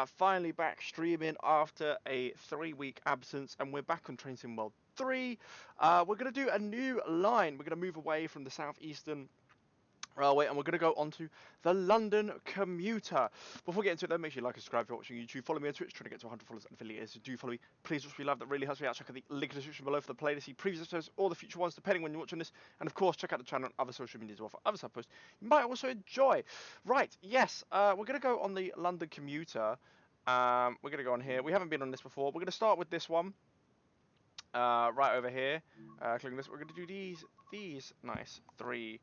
Finally back streaming after a 3-week absence, and we're back on Train Sim World 3. We're going to do a new line. We're going to move away from the southeastern railway, and we're going to go on to the London commuter. Before we get into it, though, make sure you like and subscribe if you're watching YouTube. Follow me on Twitch, trying to get to 100 followers and affiliates. So do follow me. Please watch me live. That really helps me out. Check out the link in the description below for the playlist. See previous episodes, all the future ones, depending when you're watching this. And of course, check out the channel and other social media as well for other sub posts you might also enjoy. Right, yes, we're going to go on the London commuter. We're going to go on here. We haven't been on this before. We're going to start with this one. Right over here. Clicking this. We're going to do these nice three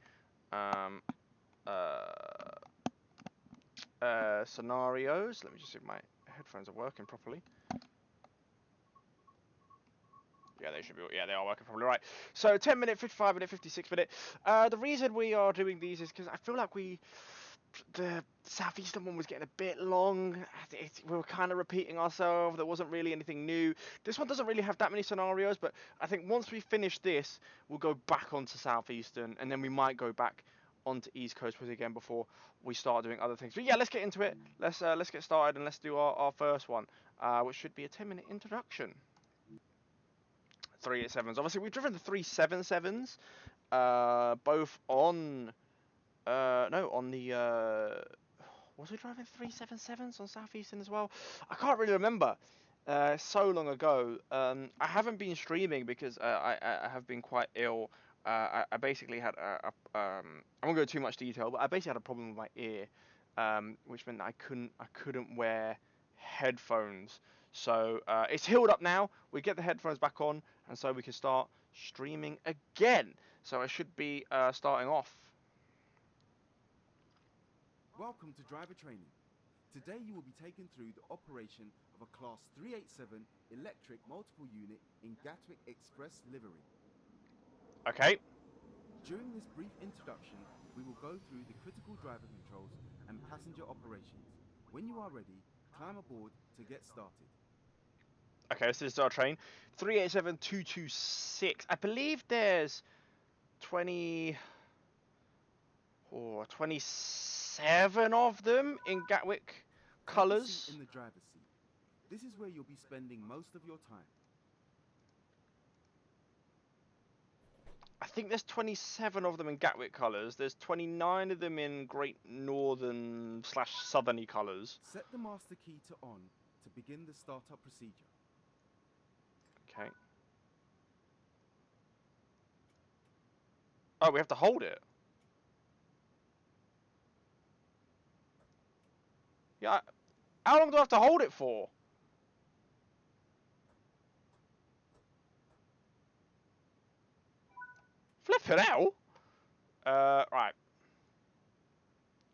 scenarios. Let me just see if my headphones are working properly. Yeah, they should be. Yeah, they are working properly. Right. So 10 minute, 55 minute, 56 minute. The reason we are doing these is because I feel like the southeastern one was getting a bit long. We were kind of repeating ourselves. There wasn't really anything new. This one doesn't really have that many scenarios, but I think once we finish this, we'll go back onto southeastern, and then we might go back onto East Coast again before we start doing other things. But yeah, let's get into it. Let's get started and let's do our first one, which should be a 10-minute introduction. 387s. Obviously, we've driven the 377s, both on on the was we driving 377s on Southeastern as well? I can't really remember. So long ago. I haven't been streaming because I have been quite ill. I basically had I won't go into too much detail, but I basically had a problem with my ear, which meant that I couldn't wear headphones. So it's healed up now. We get the headphones back on, and so we can start streaming again. So I should be starting off. Welcome to driver training. Today you will be taken through the operation of a Class 387 electric multiple unit in Gatwick Express livery. Okay. During this brief introduction, we will go through the critical driver controls and passenger operations. When you are ready, climb aboard to get started. Okay, so this is our train. 387226. I believe there's 27 of them in Gatwick colours. In the driver's seat. This is where you'll be spending most of your time. I think there's 27 of them in Gatwick colours. There's 29 of them in Great Northern / Southerny colours. Set the master key to on to begin the startup procedure. Okay. Oh, we have to hold it. Yeah. How long do I have to hold it for? Flip it out. Right.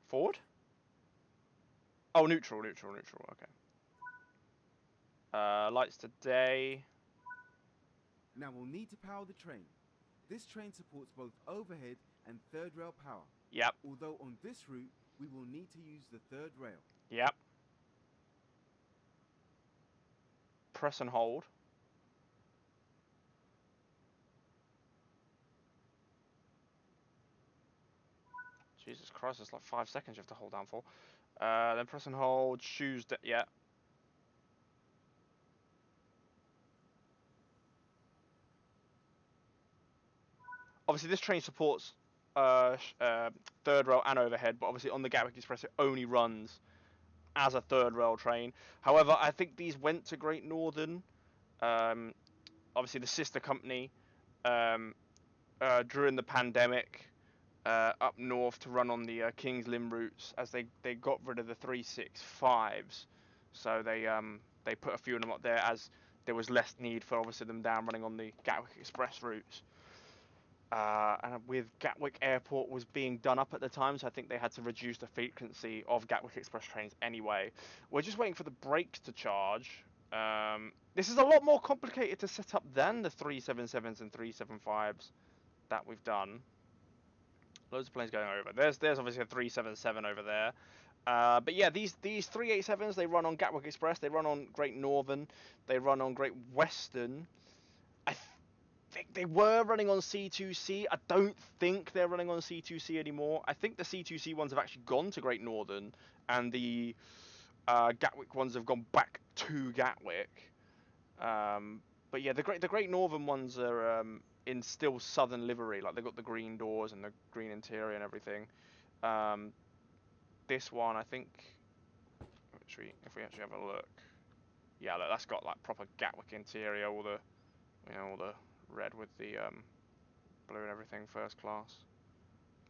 Forward. Oh, neutral. Okay. Lights today. Now we'll need to power the train. This train supports both overhead and third rail power. Yep. Although on this route, we will need to use the third rail. Yep. Press and hold. Jesus Christ, it's like 5 seconds you have to hold down for. Then press and hold, shoes, yeah. Obviously this train supports third rail and overhead, but obviously on the Gatwick Express it only runs as a third rail train. However, I think these went to Great Northern, obviously the sister company, during the pandemic, up north to run on the King's Lynn routes, as they got rid of the 365s, so they put a few of them up there as there was less need for obviously them down running on the Gatwick Express routes. And with Gatwick Airport was being done up at the time, so I think they had to reduce the frequency of Gatwick Express trains anyway. We're just waiting for the brakes to charge. This is a lot more complicated to set up than the 377s and 375s that we've done. Loads of planes going over. There's obviously a 377 over there. But yeah, these 387s, they run on Gatwick Express, they run on Great Northern, they run on Great Western. I think they were running on C2C. I don't think they're running on C2C anymore. I think the C2C ones have actually gone to Great Northern, and the Gatwick ones have gone back to Gatwick. But yeah, the Great Northern ones are in still southern livery, like they've got the green doors and the green interior and everything. This one, I think, if we actually have a look, yeah, look, that's got like proper Gatwick interior, all the, all the red with the blue and everything, first class.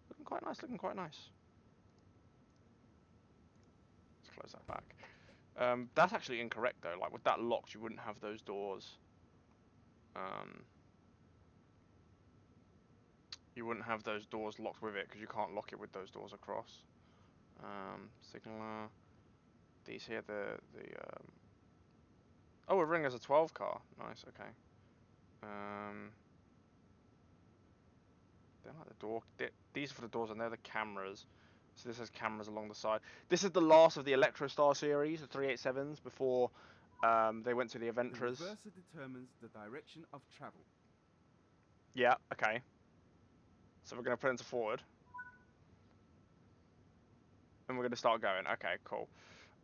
Looking quite nice, looking quite nice. Let's close that back. That's actually incorrect though. Like with that locked, you wouldn't have those doors. You wouldn't have those doors locked with it because you can't lock it with those doors across. Signaler. These here, oh, a ring as a 12 car. Nice. Okay. They're like the door. These are for the doors, and they're the cameras. So this has cameras along the side. This is the last of the Electrostar series, the 387s, before they went to the Aventras. The reverser determines the direction of travel. Yeah. Okay. So we're going to put into forward, and we're going to start going. Okay. Cool.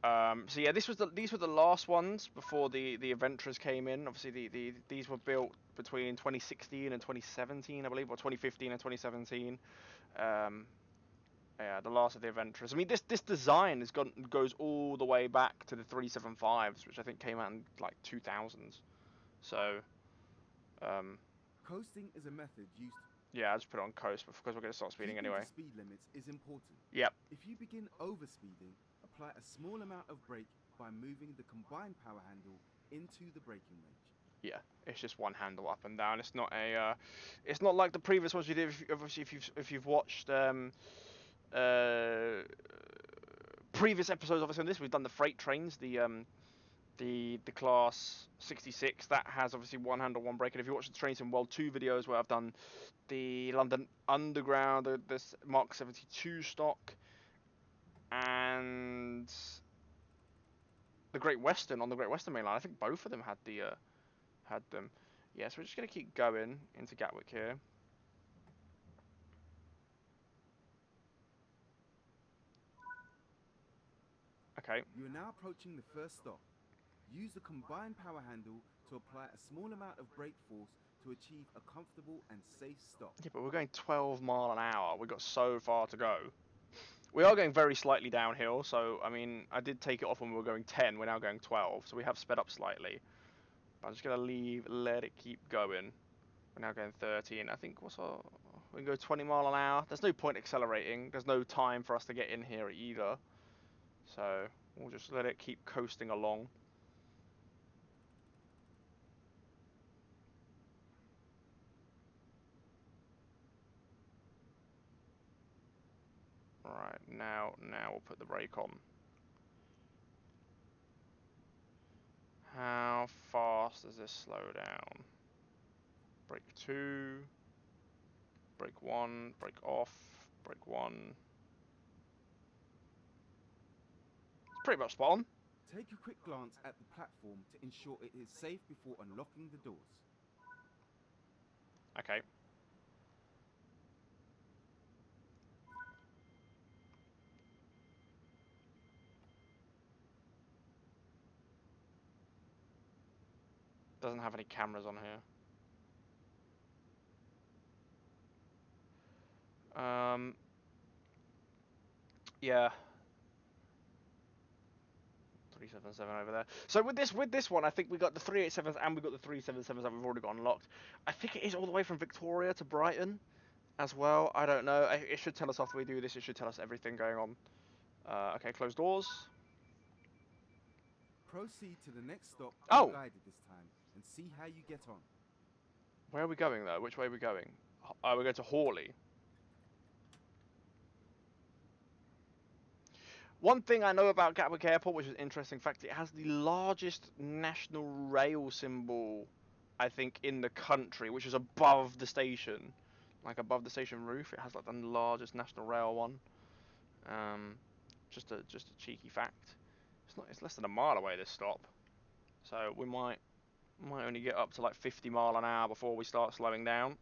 So yeah, these were the last ones before the Aventras came in. Obviously, these were built between 2016 and 2017, I believe, or 2015 and 2017. Yeah, the last of the Aventras. I mean, this design goes all the way back to the 375s, which I think came out in like 2000s. So, Coasting is a method used. Yeah, I just put it on coast because we're going to start speeding Keeping anyway. to speed limits is important. Yep. If you begin overspeeding, apply a small amount of brake by moving the combined power handle into the braking range. Yeah, it's just one handle up and down. It's not it's not like the previous ones you did. Obviously, if you've watched previous episodes, obviously on this we've done the freight trains, the class 66 that has obviously one handle, one brake. And if you watch the Trains in World 2 videos where I've done the London Underground, the Mark 72 stock, and the Great Western on the Great Western main line, I think both of them had them. Yeah, so we're just gonna keep going into Gatwick here. Okay. You are now approaching the first stop. Use the combined power handle to apply a small amount of brake force to achieve a comfortable and safe stop. Yeah, but we're going 12 mile an hour. We've got so far to go. We are going very slightly downhill, so I mean, I did take it off when we were going 10. We're now going 12, so we have sped up slightly. But I'm just gonna let it keep going. We're now going 13. I think we can go 20 mile an hour. There's no point accelerating. There's no time for us to get in here either. So we'll just let it keep coasting along. Right, now we'll put the brake on. How fast does this slow down? Brake 2, brake 1, brake off, brake 1. It's pretty much spot on. Take a quick glance at the platform to ensure it is safe before unlocking the doors. Okay. Doesn't have any cameras on here. Yeah. 377 over there. So with this one, I think we got the 387s and we got the 377s that we've already got unlocked. I think it is all the way from Victoria to Brighton as well. I don't know. It should tell us after we do this. It should tell us everything going on. Okay, close doors. Proceed to the next stop Oh! guided this time and see how you get on. Where are we going though? Which way are we going? We're going to Hawley. One thing I know about Gatwick Airport, which is an interesting fact, it has the largest national rail symbol, I think, in the country, which is above the station. Like above the station roof, it has like the largest national rail one. Just a cheeky fact. It's less than a mile away, this stop. So we might only get up to like 50 mile an hour before we start slowing down.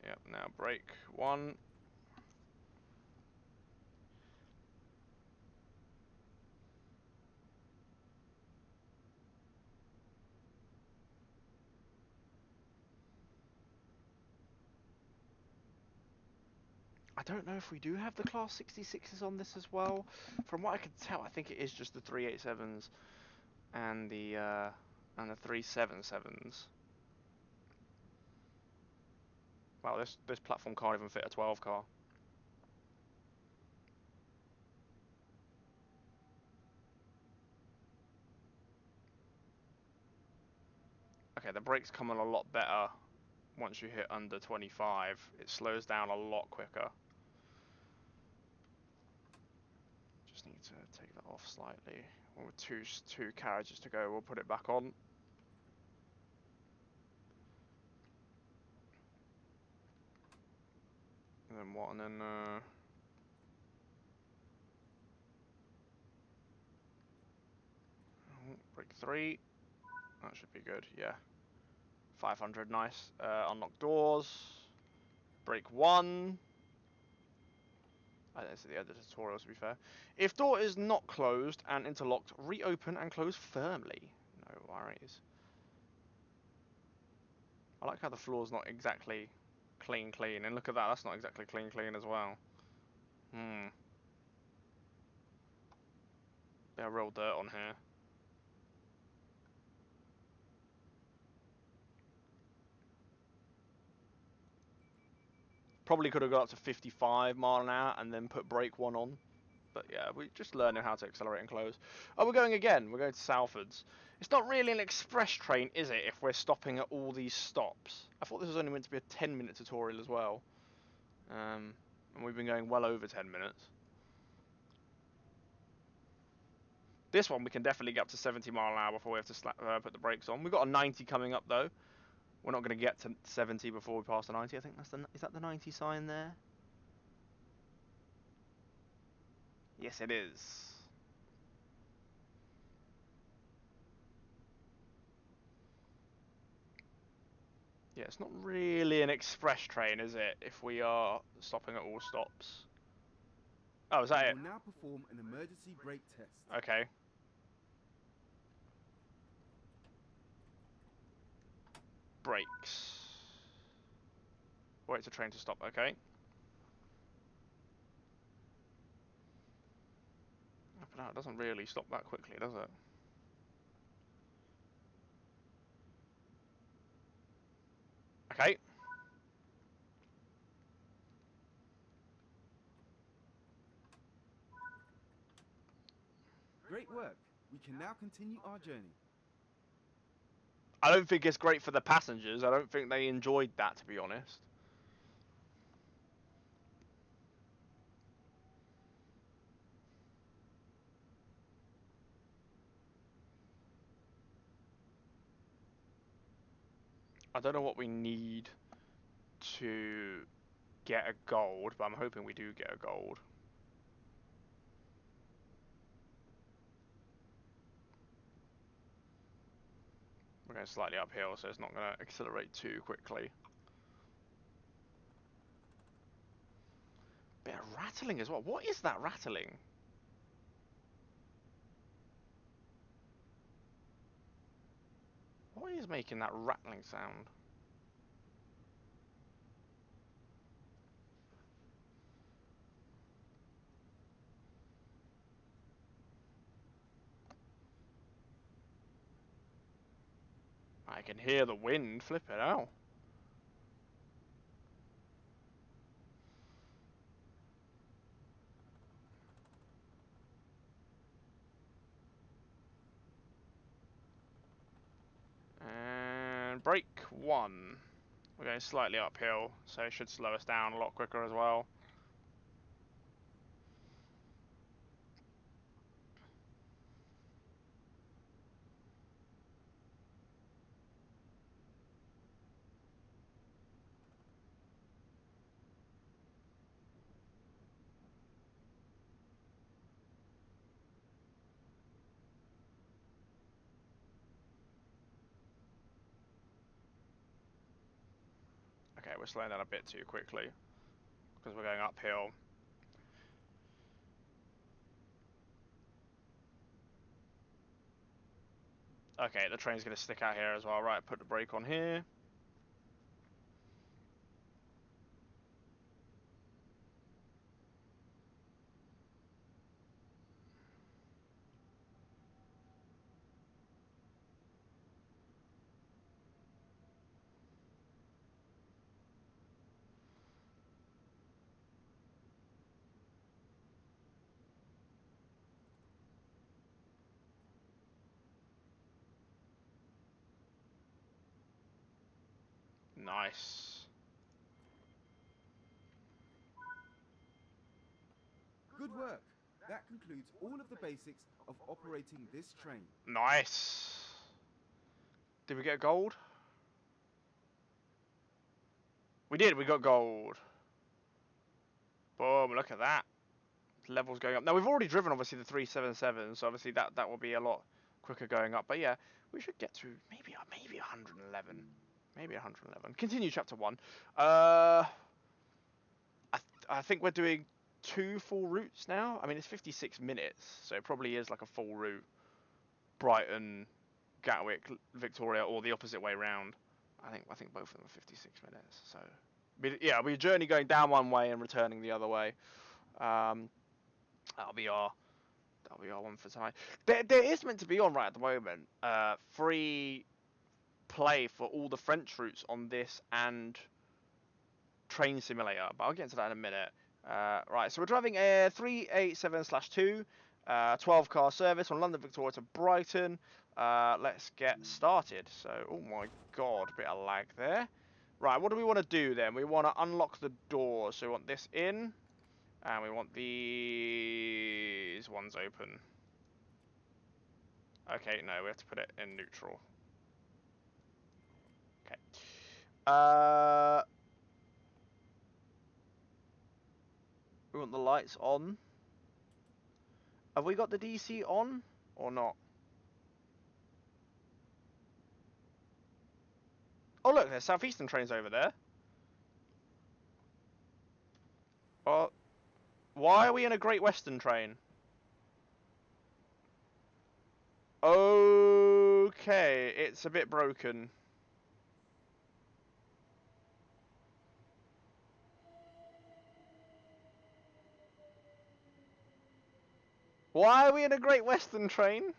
Yep, now brake 1. I don't know if we do have the Class 66s on this as well. From what I can tell, I think it is just the 387s and the 377s. Wow, this platform can't even fit a 12 car. Okay, the brakes come on a lot better once you hit under 25. It slows down a lot quicker. Just need to take that off slightly. Well, with two carriages to go, we'll put it back on. And then what? And then brake 3. That should be good. Yeah. 500, nice. Unlock doors. Brake 1. I don't see the other tutorials, to be fair. If door is not closed and interlocked, reopen and close firmly. No worries. I like how the floor's not exactly clean. And look at that, that's not exactly clean as well. Bit of real dirt on here. Probably could have got up to 55 mile an hour and then put brake 1 on. But yeah, we're just learning how to accelerate and close. Oh, we're going again. We're going to Salfords. It's not really an express train, is it, if we're stopping at all these stops? I thought this was only meant to be a 10-minute tutorial as well. And we've been going well over 10 minutes. This one we can definitely get up to 70 mile an hour before we have to put the brakes on. We've got a 90 coming up though. We're not going to get to 70 before we pass the 90. I think that's is that the 90 sign there? Yes, it is. Yeah, it's not really an express train, is it? If we are stopping at all stops. Oh, is that it? We will now perform an emergency brake test. Okay. Brakes. Wait for train to stop. Okay. But no, it doesn't really stop that quickly, does it? Okay. Great work. We can now continue our journey. I don't think it's great for the passengers. I don't think they enjoyed that, to be honest. I don't know what we need to get a gold, but I'm hoping we do get a gold. We're going slightly uphill, so it's not going to accelerate too quickly. Bit of rattling as well. What is that rattling? What is making that rattling sound? I can hear the wind. Flip it out. And brake 1. We're going slightly uphill, so it should slow us down a lot quicker as well. Okay, we're slowing down a bit too quickly because we're going uphill. Okay, the train's going to stick out here as well. Right, put the brake on here. Nice. Good work. That concludes all of the basics of operating this train. Nice. Did we get gold? We did, we got gold. Boom, look at that. Levels going up. Now, we've already driven, obviously, the 377, so obviously that will be a lot quicker going up. But yeah, we should get to maybe 111. Maybe 111. Continue chapter 1. I think we're doing 2 full routes now. I mean, it's 56 minutes, so it probably is like a full route. Brighton, Gatwick, Victoria, or the opposite way round. I think both of them are 56 minutes. So, yeah, it'll be a journey going down one way and returning the other way. That'll be our one for tonight. There is meant to be on right at the moment free play for all the French routes on this and Train Simulator, but I'll get into that in a minute. Right, so we're driving a 387/2, 12-car service on London Victoria to Brighton. Let's get started. So, oh my god, bit of lag there. Right, what do we want to do then? We want to unlock the doors. So we want this in, and we want these ones open. Okay, no, we have to put it in neutral. Okay. We want the lights on. Have we got the DC on or not? Oh look, there's Southeastern trains over there. Well, why are we in a Great Western train? Okay, it's a bit broken. Why are we in a Great Western train?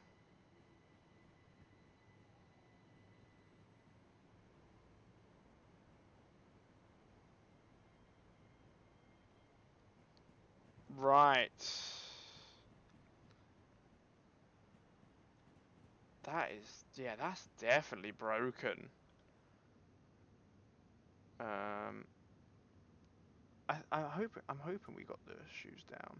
Right. That is, yeah, that's definitely broken. I'm hoping we got the shoes down.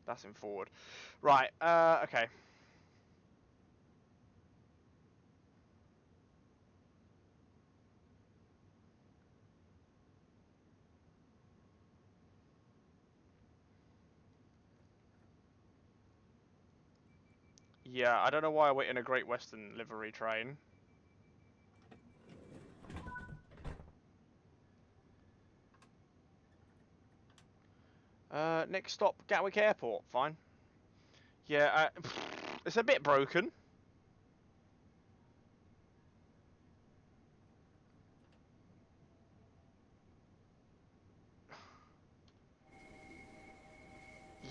That's in forward. Right, okay. Yeah, I don't know why we're in a Great Western livery train. Next stop, Gatwick Airport. Fine. Yeah, it's a bit broken.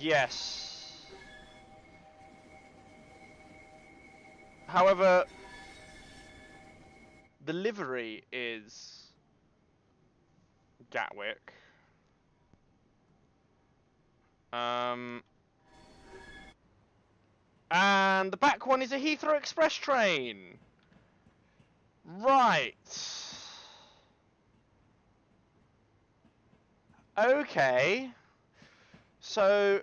Yes. However, the livery is Gatwick. And the back one is a Heathrow Express train. Right. Okay. So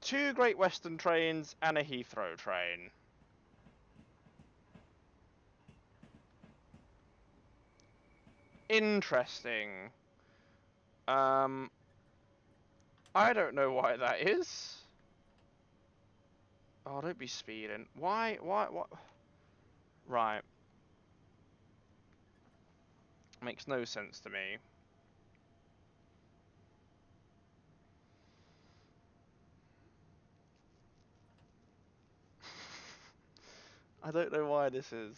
2 Great Western trains and a Heathrow train. Interesting. I don't know why that is. Oh, don't be speeding. Why? What? Right. Makes no sense to me. I don't know why this is.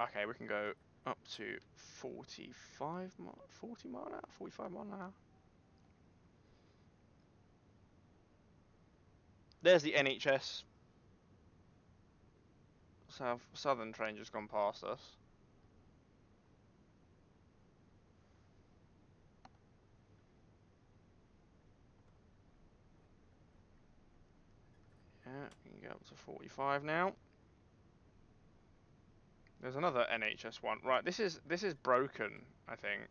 Okay, we can go up to 40 mile an hour, 45 mile an hour. There's the NHS. Southern train just gone past us. Yeah, you can go up to 45 now. There's another NHS one. Right, this is broken, I think.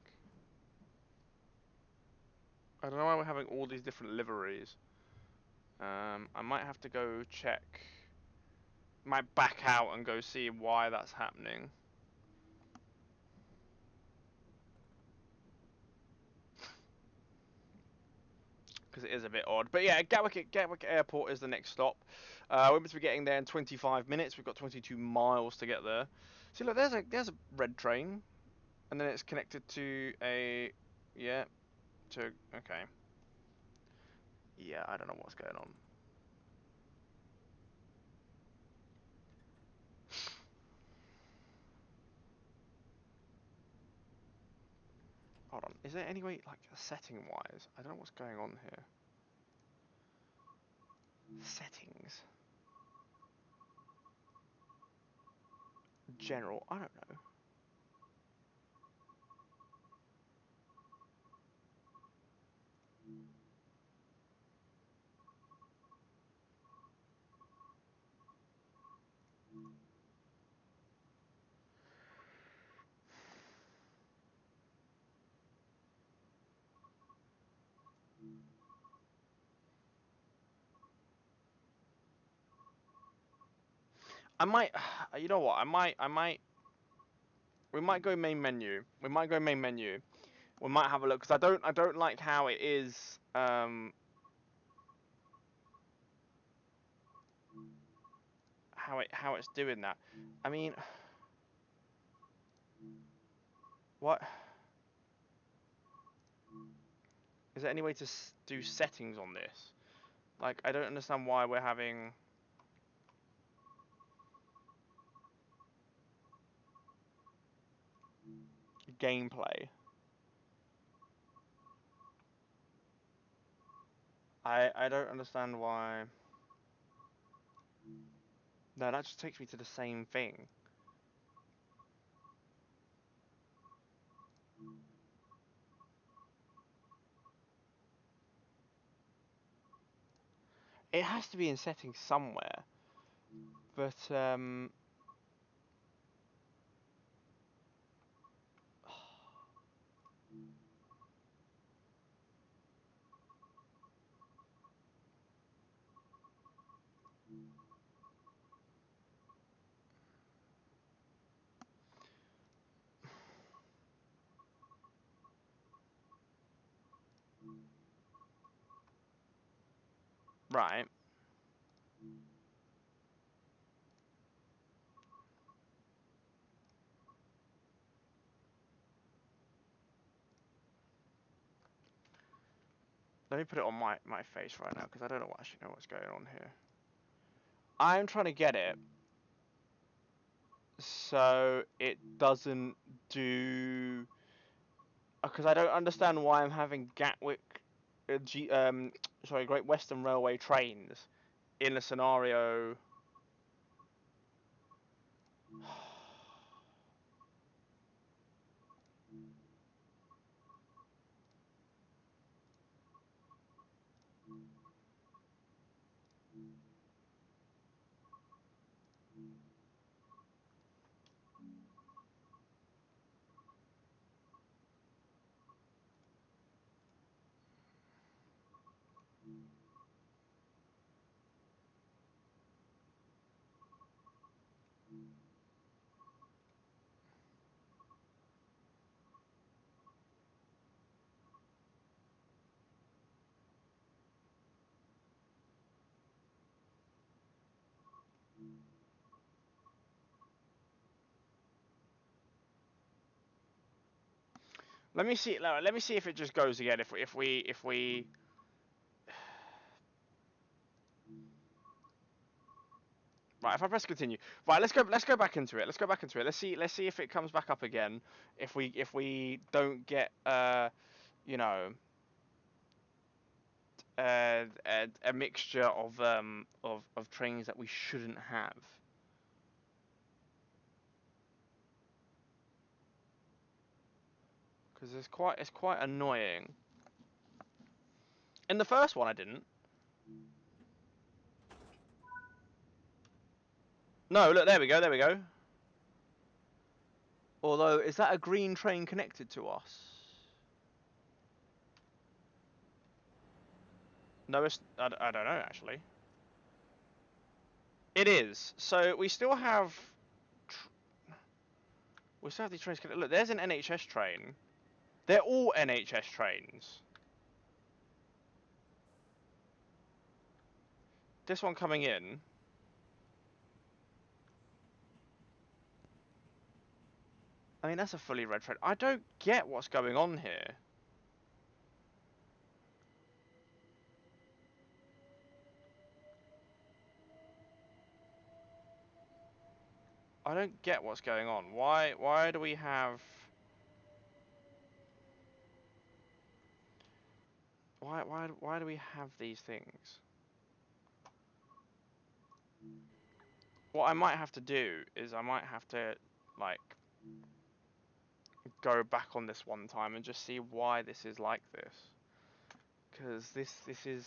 I don't know why we're having all these different liveries. I might have to go check. Might back out and go see why that's happening. Because it is a bit odd. But yeah, Gatwick Airport is the next stop. We're meant to be getting there in 25 minutes. We've got 22 miles to get there. See, look, there's a red train, and then it's connected to a okay. Yeah, I don't know what's going on. Hold on. Is there any way, like, setting wise? I don't know what's going on here. Settings. General. I don't know. I might. You know what? I might. We might go main menu. We might go main menu. We might have a look because I don't like how it is. How it's doing that. I mean, what? Is there any way to do settings on this? Like, I don't understand why we're having gameplay. I don't understand why. No, that just takes me to the same thing. It has to be in settings somewhere. But right. Let me put it on my face right now because I don't actually know what's going on here. I'm trying to get it so it doesn't do, because I don't understand why I'm having Gatwick, Great Western Railway trains in a scenario. Let me see. Let me see if it just goes again. If we. Right, if I press continue. Right, let's go back into it. Let's go back into it. Let's see if it comes back up again. If we don't get you know, a mixture of trains that we shouldn't have. Because it's quite annoying. In the first one I didn't. No, look, there we go, there we go. Although, is that a green train connected to us? No, I don't know, actually. It is. So, we still have... We still have these trains connected. Look, there's an NHS train. They're all NHS trains. This one coming in. I mean, that's a fully red train. I don't get what's going on here. I don't get what's going on. Why do we have... Why do we have these things? What I might have to do is I might have to, like, go back on this one time and just see why this is like this. Because this is...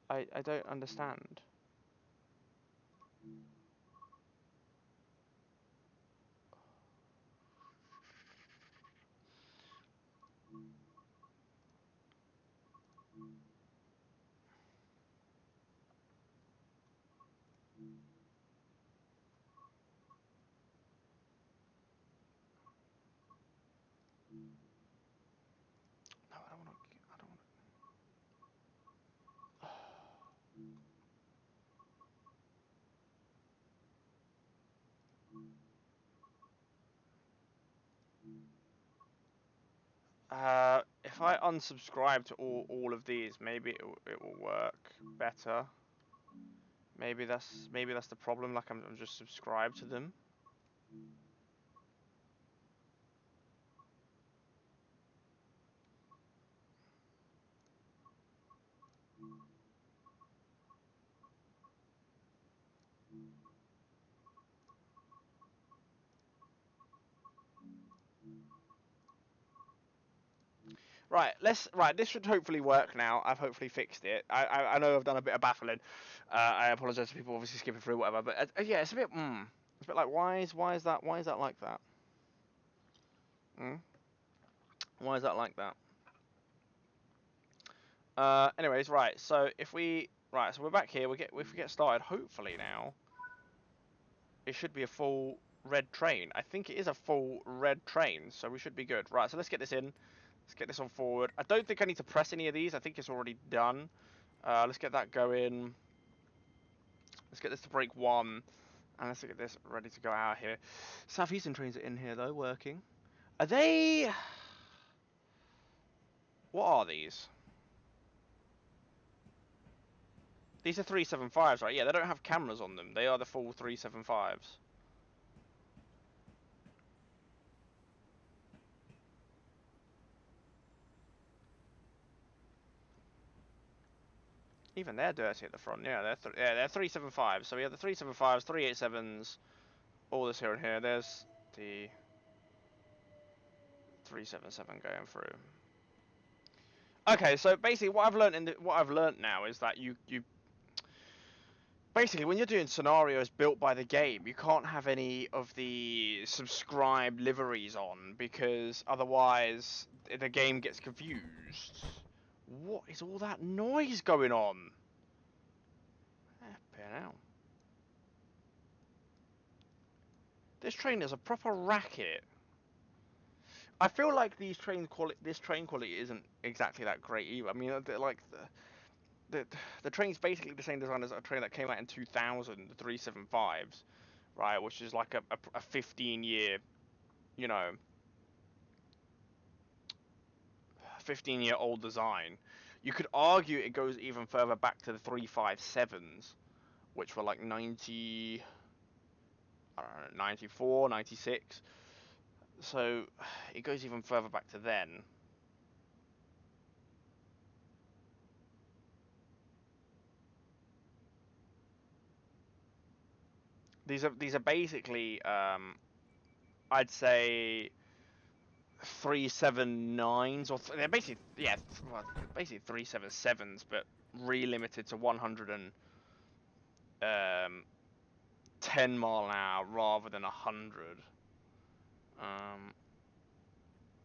I don't understand. No, I don't want to... I don't want to... if I unsubscribe to all of these, maybe it will work better. Maybe that's the problem. Like I'm just subscribed to them. Right, this should hopefully work now. I've hopefully fixed it. I know I've done a bit of baffling. I apologise to people obviously skipping through whatever, but yeah, it's a bit it's a bit like why is that like that? Why is that like that? Anyways, right. So if we so we're back here. If we get started, hopefully now it should be a full red train. I think it is a full red train, so we should be good. Right, so let's get this in. Let's get this on forward. I don't think I need to press any of these. I think it's already done. Let's get that going. Let's get this to break 1. And let's get this ready to go out here. Southeastern trains are in here, though, working. Are they... What are these? These are 375s, right? Yeah, they don't have cameras on them. They are the full 375s. Even they're dirty at the front. Yeah, they're 375s. So we have the 375s, 387s, all this here and here. There's the 377 going through. Okay, so basically what I've learned now is that you basically when you're doing scenarios built by the game, you can't have any of the subscribed liveries on because otherwise the game gets confused. What is all that noise going on? Hell. This train is a proper racket. I feel like this train quality isn't exactly that great either. I mean, like the the train's basically the same design as a train that came out in 2000, the 375s, right? Which is like a 15-year, you know, 15-year-old design. You could argue it goes even further back to the 357s, which were like 90, I don't know, 94, 96. So it goes even further back to then. These are basically I'd say 379s they're basically well, basically 377s, but re-limited to 110 mile an hour rather than 100. Um,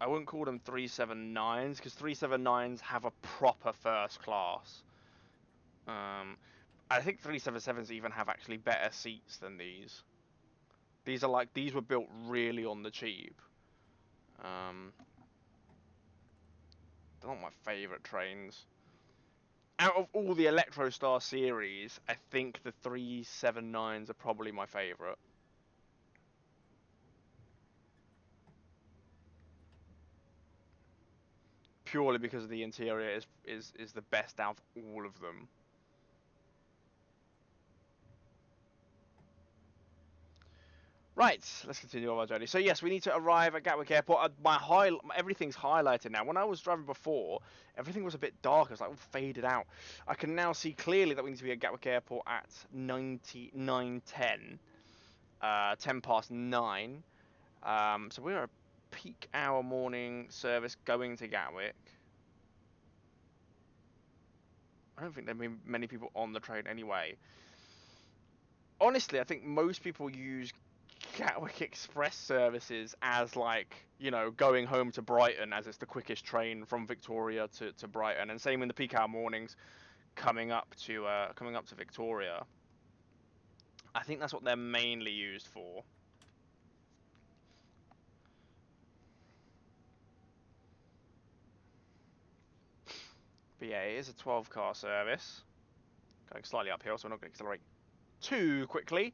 I wouldn't call them 379s because 379s have a proper first class. Um, I think 377s even have actually better seats than these. These were built really on the cheap. Um, they're not my favourite trains. Out of all the Electrostar series, I think the 379s are probably my favourite. Purely because the interior is the best out of all of them. Right, let's continue on our journey. So yes, we need to arrive at Gatwick Airport. Everything's highlighted now. When I was driving before, everything was a bit dark. It was like all faded out. I can now see clearly that we need to be at Gatwick Airport at 9:10, 10 past 9. So we're a peak hour morning service going to Gatwick. I don't think there'll be many people on the train anyway. Honestly, I think most people use Gatwick Express services as like, going home to Brighton, as it's the quickest train from Victoria to Brighton, and same in the peak hour mornings coming up to Victoria. I think that's what they're mainly used for. But yeah, it is a 12-car service, going slightly uphill, so we're not going to accelerate too quickly.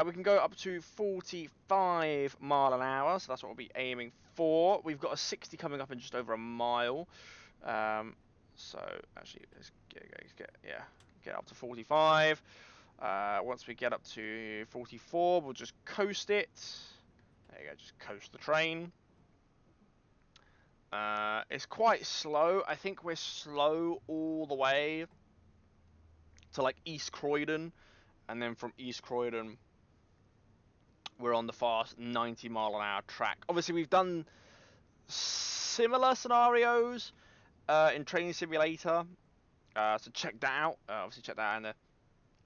We can go up to 45 mile an hour, so that's what we'll be aiming for. We've got a 60 coming up in just over a mile. So actually, let's get up to 45. Once we get up to 44, we'll just coast it. There you go, just coast the train. It's quite slow. I think we're slow all the way to like East Croydon, and then from East Croydon we're on the fast 90 mile an hour track. Obviously, we've done similar scenarios in Training Simulator, so check that out. Obviously, check that out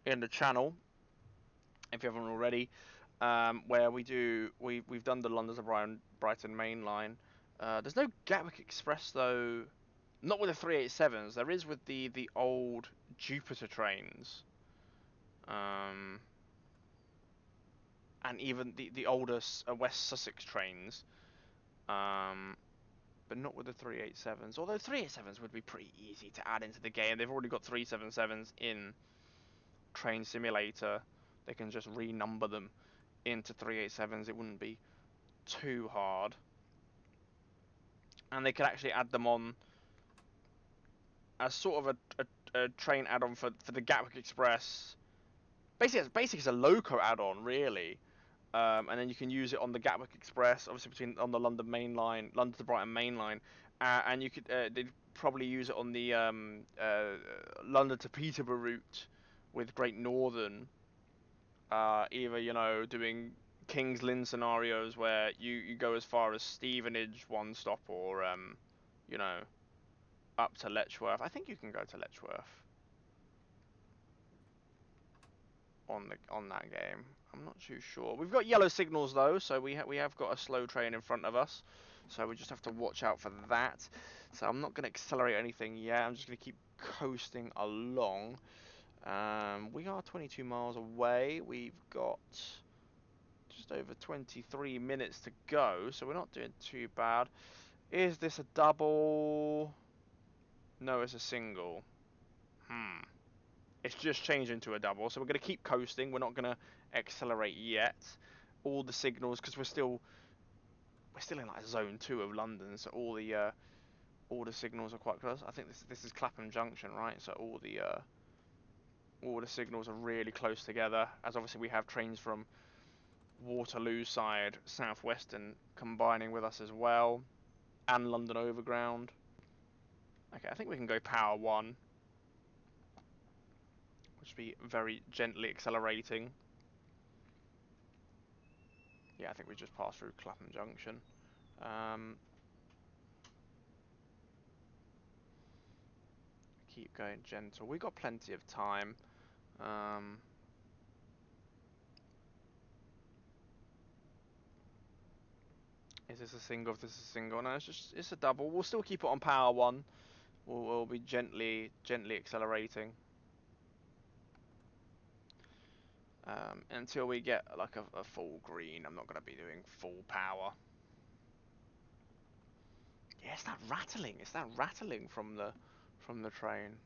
in the channel if you haven't already. Where we've done the London to Brighton main line. There's no Gatwick Express though. Not with the 387s. There is with the old Jupiter trains. And even the older West Sussex trains, but not with the 387s. Although 387s would be pretty easy to add into the game. They've already got 377s in Train Simulator. They can just renumber them into 387s. It wouldn't be too hard. And they could actually add them on as sort of a train add-on for the Gatwick Express. Basically, it's a loco add-on, really. And then you can use it on the Gatwick Express, obviously on the London Main Line, London to Brighton Main Line, and you could they'd probably use it on the London to Peterborough route with Great Northern, either doing King's Lynn scenarios where you go as far as Stevenage one stop, or you know up to Letchworth. I think you can go to Letchworth on that game. I'm not too sure. We've got yellow signals though, so we have got a slow train in front of us, so we just have to watch out for that. So I'm not going to accelerate anything yet. I'm just going to keep coasting along. We are 22 miles away. We've got just over 23 minutes to go, so we're not doing too bad. Is this a double? No, it's a single. It's just changed into a double, so we're going to keep coasting. We're not going to accelerate yet. All the signals, because we're still in like zone 2 of London, so all the signals are quite close. I think this is Clapham Junction, right? So all the signals are really close together. As obviously we have trains from Waterloo side, Southwestern combining with us as well, and London Overground. Okay, I think we can go power 1, which would be very gently accelerating. Yeah, I think we just passed through Clapham Junction. Keep going gentle. We've got plenty of time. Is this a single? If this is a single, no, it's a double. We'll still keep it on power 1. We'll be gently accelerating until we get like a full green. I'm not going to be doing full power. Yeah, it's that rattling. It's that rattling from the train.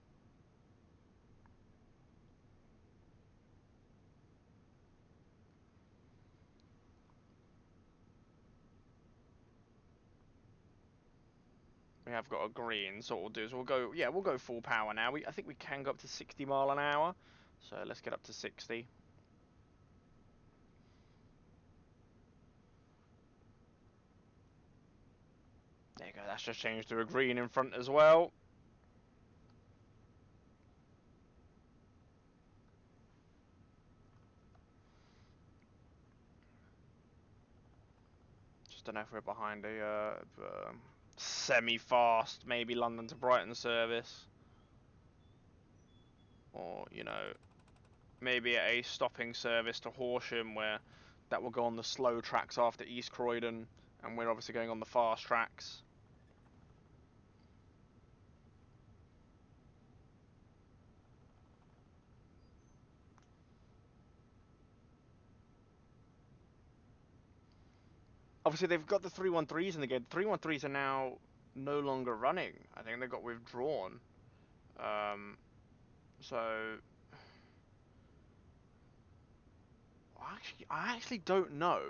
We have got a green, so what we'll do is we'll go full power now. I think we can go up to 60 mile an hour, so let's get up to 60. There you go, that's just changed to a green in front as well. Just don't know if we're behind a semi-fast, maybe London to Brighton service. Or, you know, maybe a stopping service to Horsham where that will go on the slow tracks after East Croydon, and we're obviously going on the fast tracks. Obviously, they've got the 313s in the game. The 313s are now no longer running. I think they got withdrawn. So I actually don't know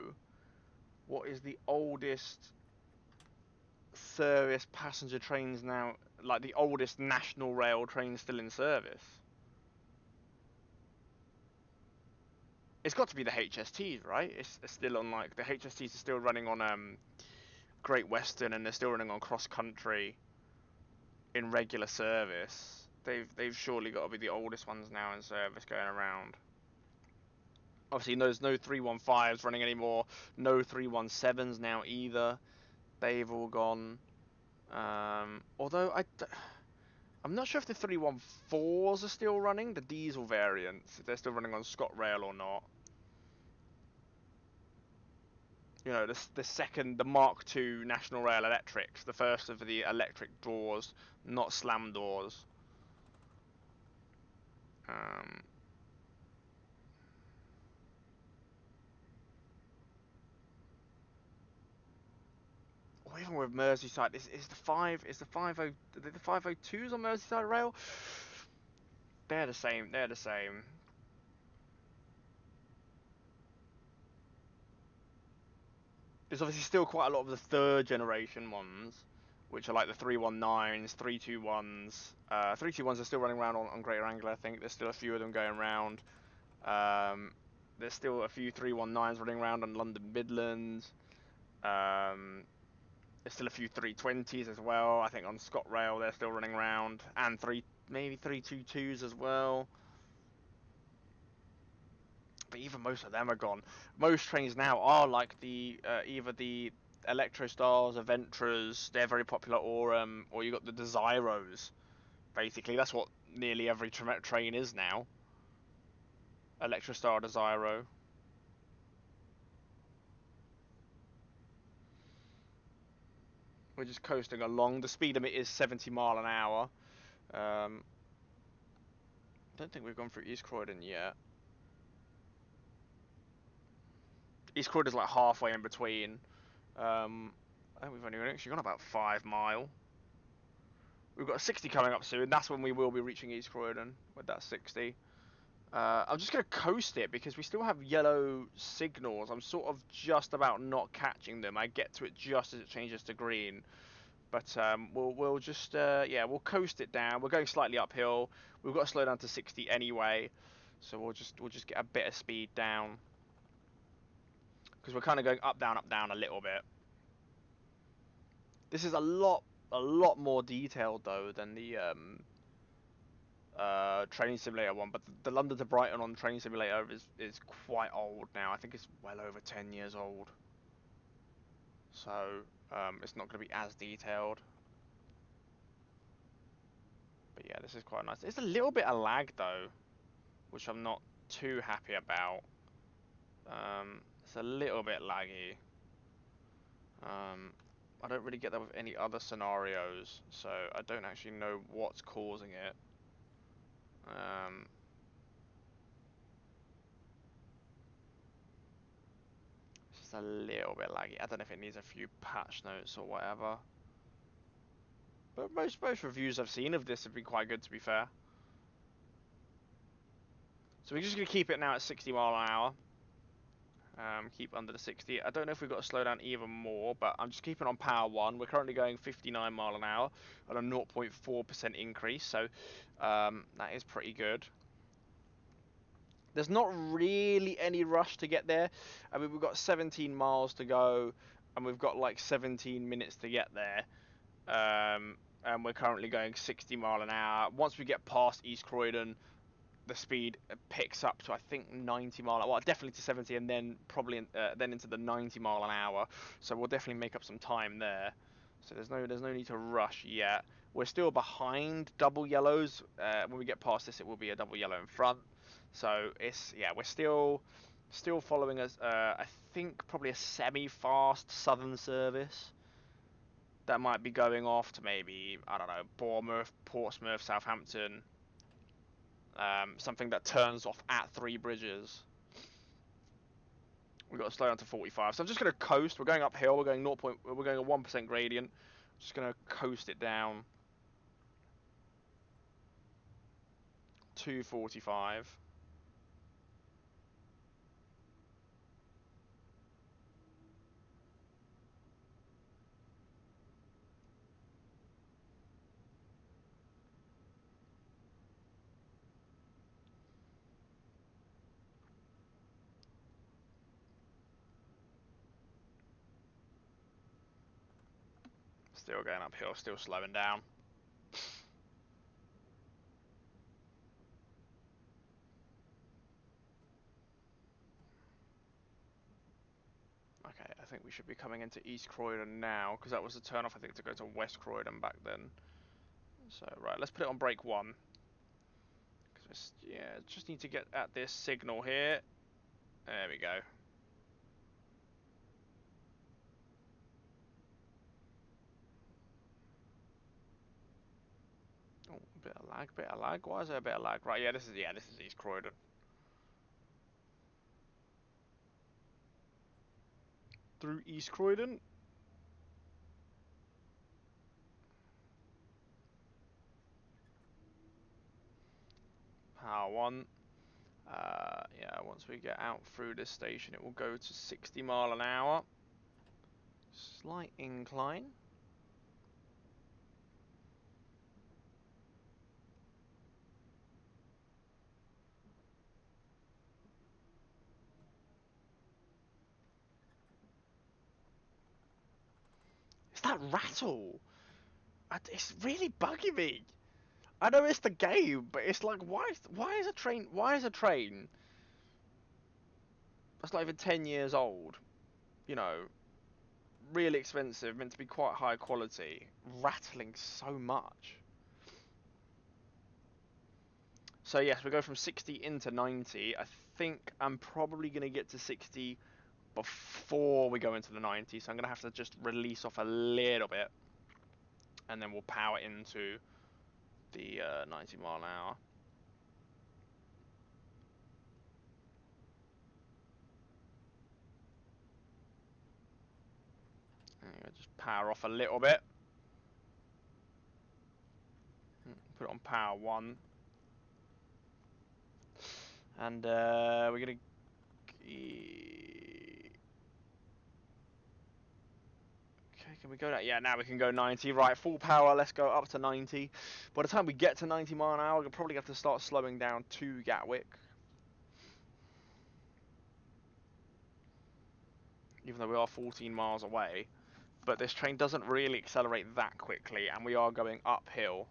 what is the oldest service passenger trains now, like the oldest national rail train still in service. It's got to be the HSTs, right? It's still on, like, the HSTs are still running on Great Western, and they're still running on cross country in regular service. They've surely got to be the oldest ones now in service going around. Obviously, there's no 315s running anymore. No 317s now either. They've all gone. Although I'm not sure if the 314s are still running, the diesel variants, if they're still running on ScotRail or not. You know, the Mark II National Rail Electrics, the first of the electric doors, not slam doors. Or even with Merseyside, is the 502s on Merseyside Rail? They're the same. They're the same. There's obviously still quite a lot of the third generation ones, which are like the 319s, 321s. 321s are still running around on Greater Anglia, I think. There's still a few of them going around. There's still a few 319s running around on London Midlands. There's still a few 320s as well. I think on ScotRail they're still running around. And maybe 322s as well. But even most of them are gone. Most trains now are like the either the Electrostars, Aventras, they're very popular, or you got the Desiros. Basically, that's what nearly every train is now. Electrostar, Desiro. We're just coasting along. The speed limit is 70 mile an hour. Don't think we've gone through East Croydon yet. East Croydon's like halfway in between. I think we've only actually gone about 5 mile. We've got a 60 coming up soon. That's when we will be reaching East Croydon with that 60. I'm just going to coast it because we still have yellow signals. I'm sort of just about not catching them. I get to it just as it changes to green. But we'll just yeah, we'll coast it down. We're going slightly uphill. We've got to slow down to 60 anyway, so we'll just get a bit of speed down because we're kind of going up down a little bit. This is a lot more detailed though than the Training Simulator one, but the London to Brighton on Training Simulator is quite old now. I think it's well over 10 years old, so it's not going to be as detailed. But yeah, this is quite nice. It's a little bit of lag though, which I'm not too happy about. It's a little bit laggy. I don't really get that with any other scenarios, so I don't actually know what's causing it. It's just a little bit laggy. I don't know if it needs a few patch notes or whatever. But most reviews I've seen of this have been quite good, to be fair. So we're just going to keep it now at 60 mile an hour. Keep under the 60. I don't know if we've got to slow down even more, but I'm just keeping on power 1. We're currently going 59 mile an hour on a 0.4% increase, so that is pretty good. There's not really any rush to get there. I mean, we've got 17 miles to go, and we've got like 17 minutes to get there. And we're currently going 60 mile an hour. Once we get past East Croydon, the speed picks up to I think 90 mile, well definitely to 70, and then probably then into the 90 mile an hour. So we'll definitely make up some time there. So there's no need to rush yet. We're still behind double yellows. When we get past this, it will be a double yellow in front. So it's yeah, we're still following us. I think probably a semi-fast southern service that might be going off to maybe I don't know Bournemouth, Portsmouth, Southampton. Something that turns off at Three Bridges. We've got to slow down to 45. So I'm just going to coast. We're going uphill. We're going We're going a 1% gradient. Just going to coast it down. 245. Still going uphill. Still slowing down. Okay, I think we should be coming into East Croydon now, because that was the turn off, I think, to go to West Croydon back then. So, right, let's put it on brake 1. Cause yeah, just need to get at this signal here. There we go. Oh, bit of lag. Why is there a bit of lag? Right, yeah, this is East Croydon. Through East Croydon. Power 1. Yeah, once we get out through this station, it will go to 60 mile an hour. Slight incline. It's that rattle. It's really bugging me. I know it's the game, but it's like, why is a train that's not even 10 years old, you know, really expensive, meant to be quite high quality, rattling so much? So yes, we go from 60 into 90. I think I'm probably going to get to 60 before we go into the 90, so I'm going to have to just release off a little bit, and then we'll power into the 90 mile an hour. Just power off a little bit. Put it on power 1. And we're going to... Okay, can we go down? Yeah, now we can go 90. Right, full power, let's go up to 90. By the time we get to 90 mile an hour, we'll probably have to start slowing down to Gatwick. Even though we are 14 miles away. But this train doesn't really accelerate that quickly, and we are going uphill.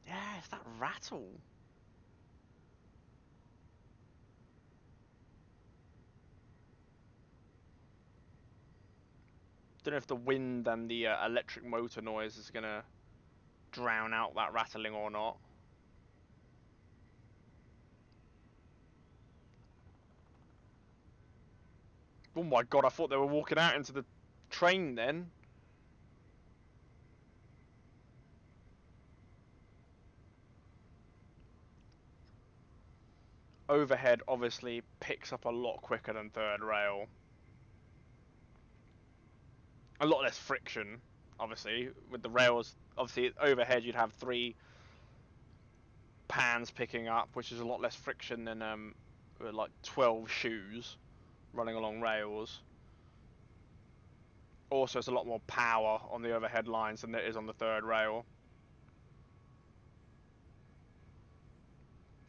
Yeah, it's that rattle. Don't know if the wind and the electric motor noise is going to drown out that rattling or not. Oh my god, I thought they were walking out into the train then. Overhead obviously picks up a lot quicker than third rail. A lot less friction, obviously, with the rails. Obviously, overhead you'd have 3 pans picking up, which is a lot less friction than like 12 shoes running along rails. Also, it's a lot more power on the overhead lines than there is on the third rail.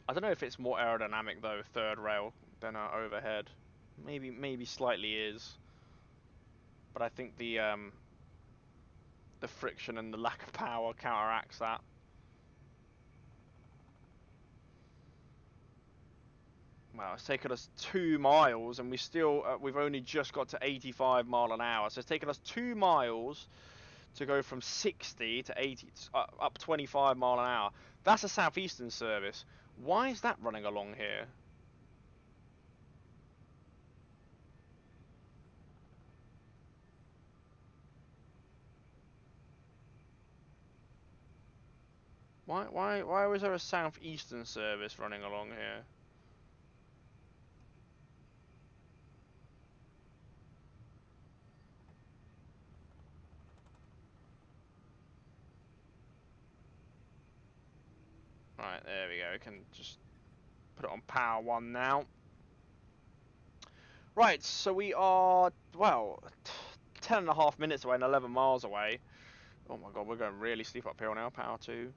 I don't know if it's more aerodynamic though, third rail, than overhead. Maybe slightly is. But I think the friction and the lack of power counteracts that. Well, it's taken us 2 miles, and we've only just got to 85 mile an hour. So it's taken us 2 miles to go from 60 to 80, up 25 mile an hour. That's a southeastern service. Why is that running along here? Why was there a southeastern service running along here? Right, there we go. We can just put it on power 1 now. Right, so we are, well, 10.5 minutes away and 11 miles away. Oh my god, we're going really steep uphill now, power 2.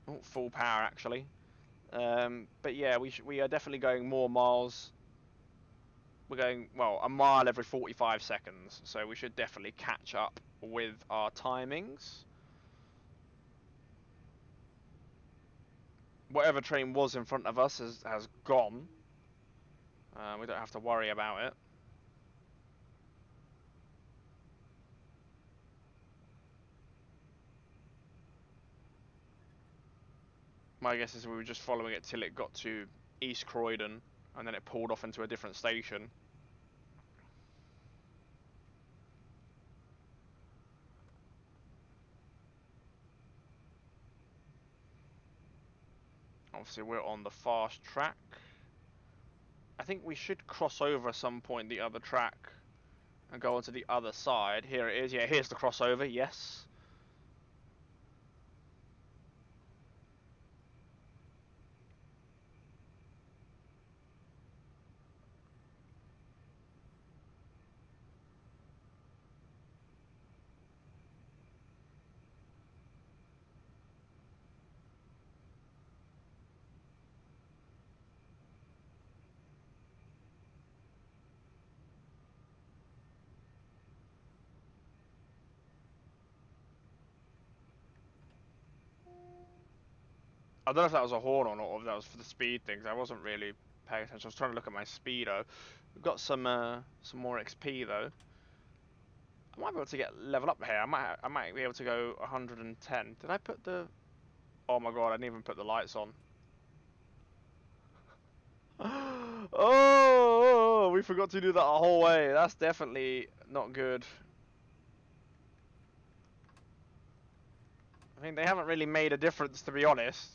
Oh, full power actually. But yeah, we are definitely going more miles. We're going, well, a mile every 45 seconds, so we should definitely catch up with our timings. Whatever train was in front of us has gone. We don't have to worry about it. My guess is we were just following it till it got to East Croydon, and then it pulled off into a different station. Obviously, we're on the fast track. I think we should cross over at some point the other track and go onto the other side. Here it is. Yeah, here's the crossover. Yes. I don't know if that was a horn or not, or if that was for the speed things. I wasn't really paying attention. I was trying to look at my speedo. We've got some more XP though. I might be able to get level up here. I might be able to go 110. Did I put the? Oh my god! I didn't even put the lights on. Oh, we forgot to do that the whole way. That's definitely not good. I mean, they haven't really made a difference, to be honest.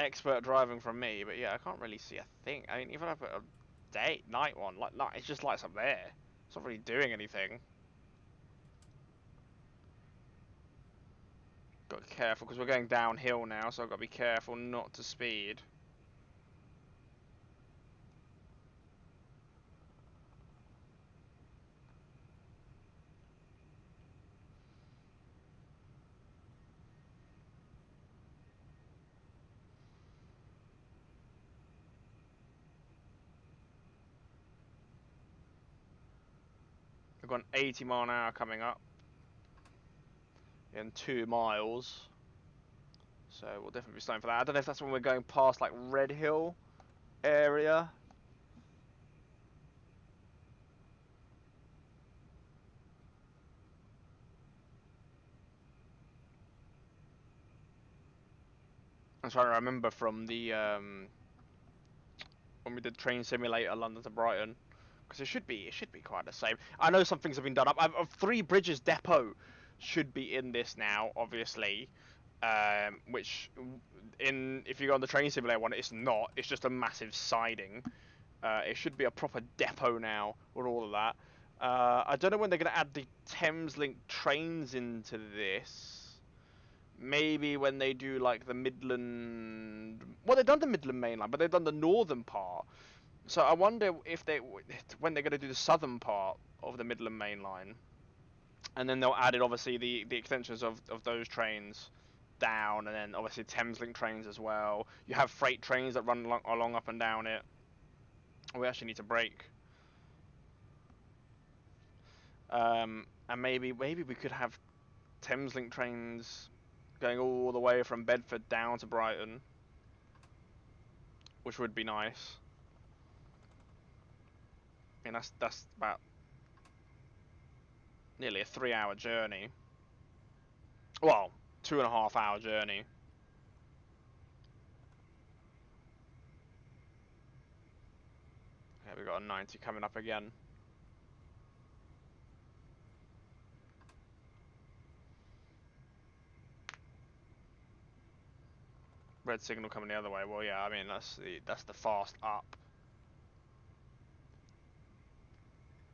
expert driving from me, but yeah, I can't really see a thing. I mean, even if I put a night one, like, it just lights up there. It's not really doing anything. Got to be careful because we're going downhill now, so I've got to be careful not to speed. We've got an 80 mph coming up in 2 miles. So we'll definitely be slowing for that. I don't know if that's when we're going past like Red Hill area. I'm trying to remember from the when we did Train Simulator London to Brighton, because it should be quite the same. I know some things have been done up. Three Bridges Depot should be in this now, obviously. Which if you go on the Train Simulator one, it's not. It's just a massive siding. It should be a proper depot now with all of that. I don't know when they're going to add the Thameslink trains into this. Maybe when they do like the Midland. Well, they've done the Midland Main Line, but they've done the northern part. So I wonder if when they're going to do the southern part of the Midland Main Line, and then they'll add in obviously the extensions of those trains down, and then obviously Thameslink trains as well. You have freight trains that run along up and down it. We actually need to brake. And maybe we could have Thameslink trains going all the way from Bedford down to Brighton, which would be nice. And that's about nearly a 3-hour journey. Well, 2.5-hour journey. Okay, we've got a 90 coming up again. Red signal coming the other way. Well, yeah, I mean that's the fast up.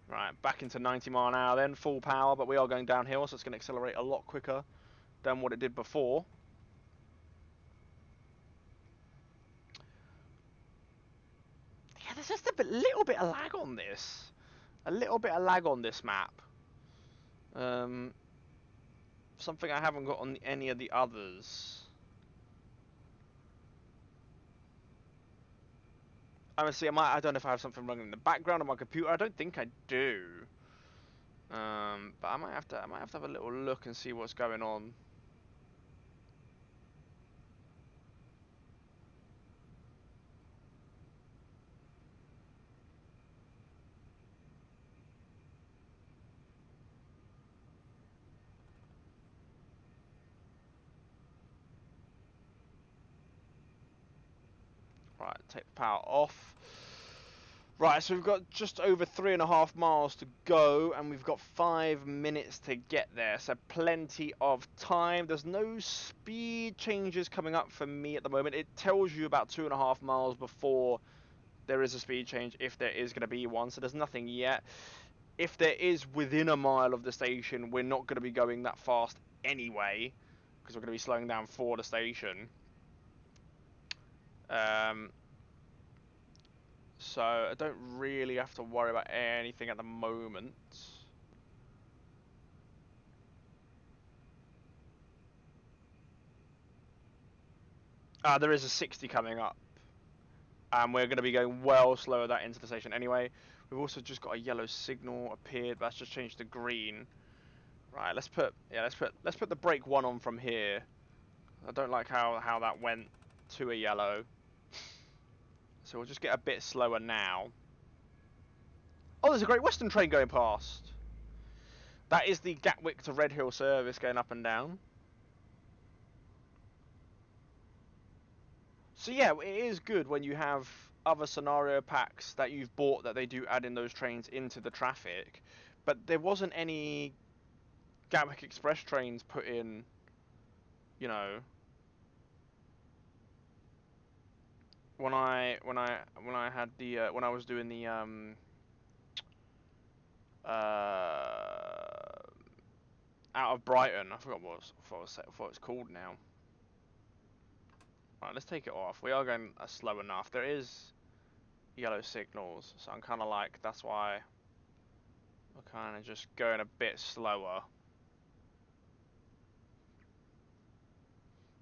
Right, back into 90 mph then, full power, but we are going downhill, so it's going to accelerate a lot quicker than what it did before. Yeah, there's just a little bit of lag on this. A little bit of lag on this map. Something I haven't got on any of the others. Honestly, I don't know if I have something wrong in the background of my computer. I don't think I do. But I might have to have a little look and see what's going on. Right, take the power off. Right, so we've got just over 3.5 miles to go, and we've got 5 minutes to get there, so plenty of time. There's no speed changes coming up for me at the moment. It tells you about 2.5 miles before there is a speed change, if there is going to be one, so there's nothing yet. If there is within a mile of the station, we're not going to be going that fast anyway, because we're going to be slowing down for the station. So I don't really have to worry about anything at the moment. There is a 60 coming up, and we're going to be going well slower that into the station anyway. We've also just got a yellow signal appeared, but that's just changed to green. Right, let's put the brake 1 on from here. I don't like how that went to a yellow. So we'll just get a bit slower now. Oh, there's a Great Western train going past. That is the Gatwick to Red Hill service going up and down. So yeah, it is good when you have other scenario packs that you've bought that they do add in those trains into the traffic. But there wasn't any Gatwick Express trains put in, you know. when I had the when I was doing the out of Brighton, I forgot what it's called now. Right, let's take it off. We are going slow enough. There is yellow signals, so I'm kind of like, that's why we're kind of just going a bit slower.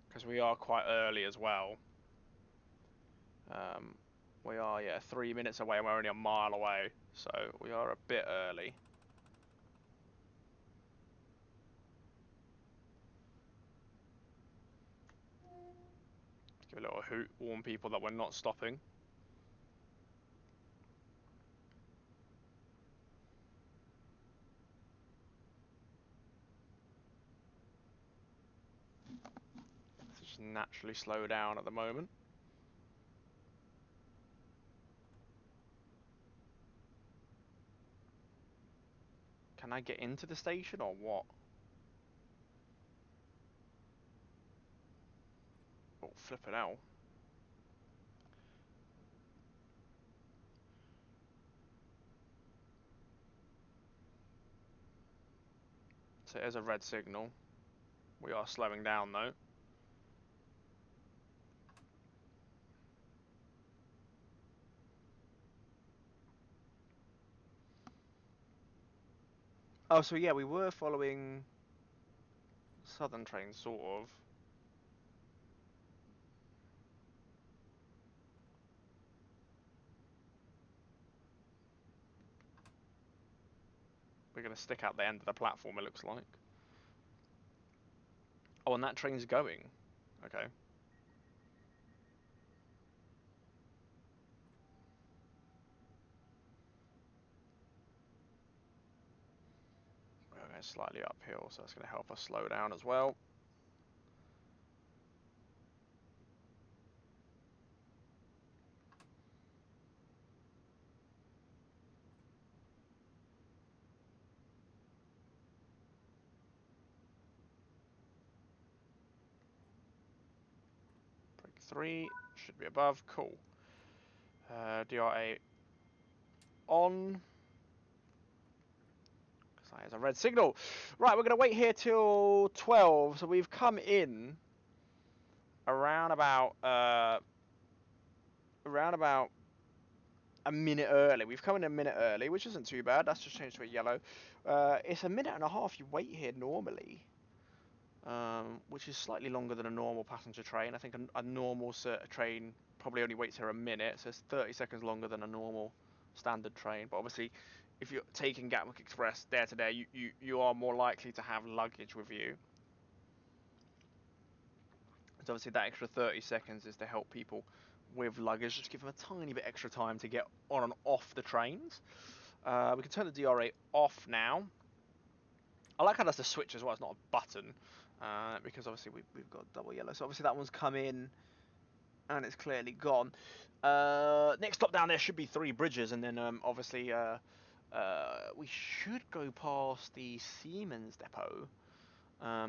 Because we are quite early as well. We are, yeah, 3 minutes away and we're only a mile away, so we are a bit early. Give a little hoot, warn people that we're not stopping. Let's just naturally slow down at the moment. Can I get into the station or what? Oh, flipping out. So there's a red signal. We are slowing down though. Oh, so yeah, we were following Southern trains, sort of. We're going to stick out the end of the platform, it looks like. Oh, and that train's going. Okay. We're going slightly uphill, so that's going to help us slow down as well. Break 3, should be above, cool. DRA on. There's a red signal. Right, we're going to wait here till 12, so we've come in around about a minute early. We've come in a minute early, which isn't too bad. That's just changed to a yellow. It's a minute and a half you wait here normally, which is slightly longer than a normal passenger train. I think a normal train probably only waits here a minute, so it's 30 seconds longer than a normal standard train. But obviously, if you're taking Gatwick Express there to there, you are more likely to have luggage with you. So obviously that extra 30 seconds is to help people with luggage, just give them a tiny bit extra time to get on and off the trains. We can turn the DRA off now. I like how that's a switch as well, it's not a button, because obviously we've got double yellow. So obviously that one's come in and it's clearly gone. Next stop down there should be Three Bridges, and then obviously we should go past the Siemens depot.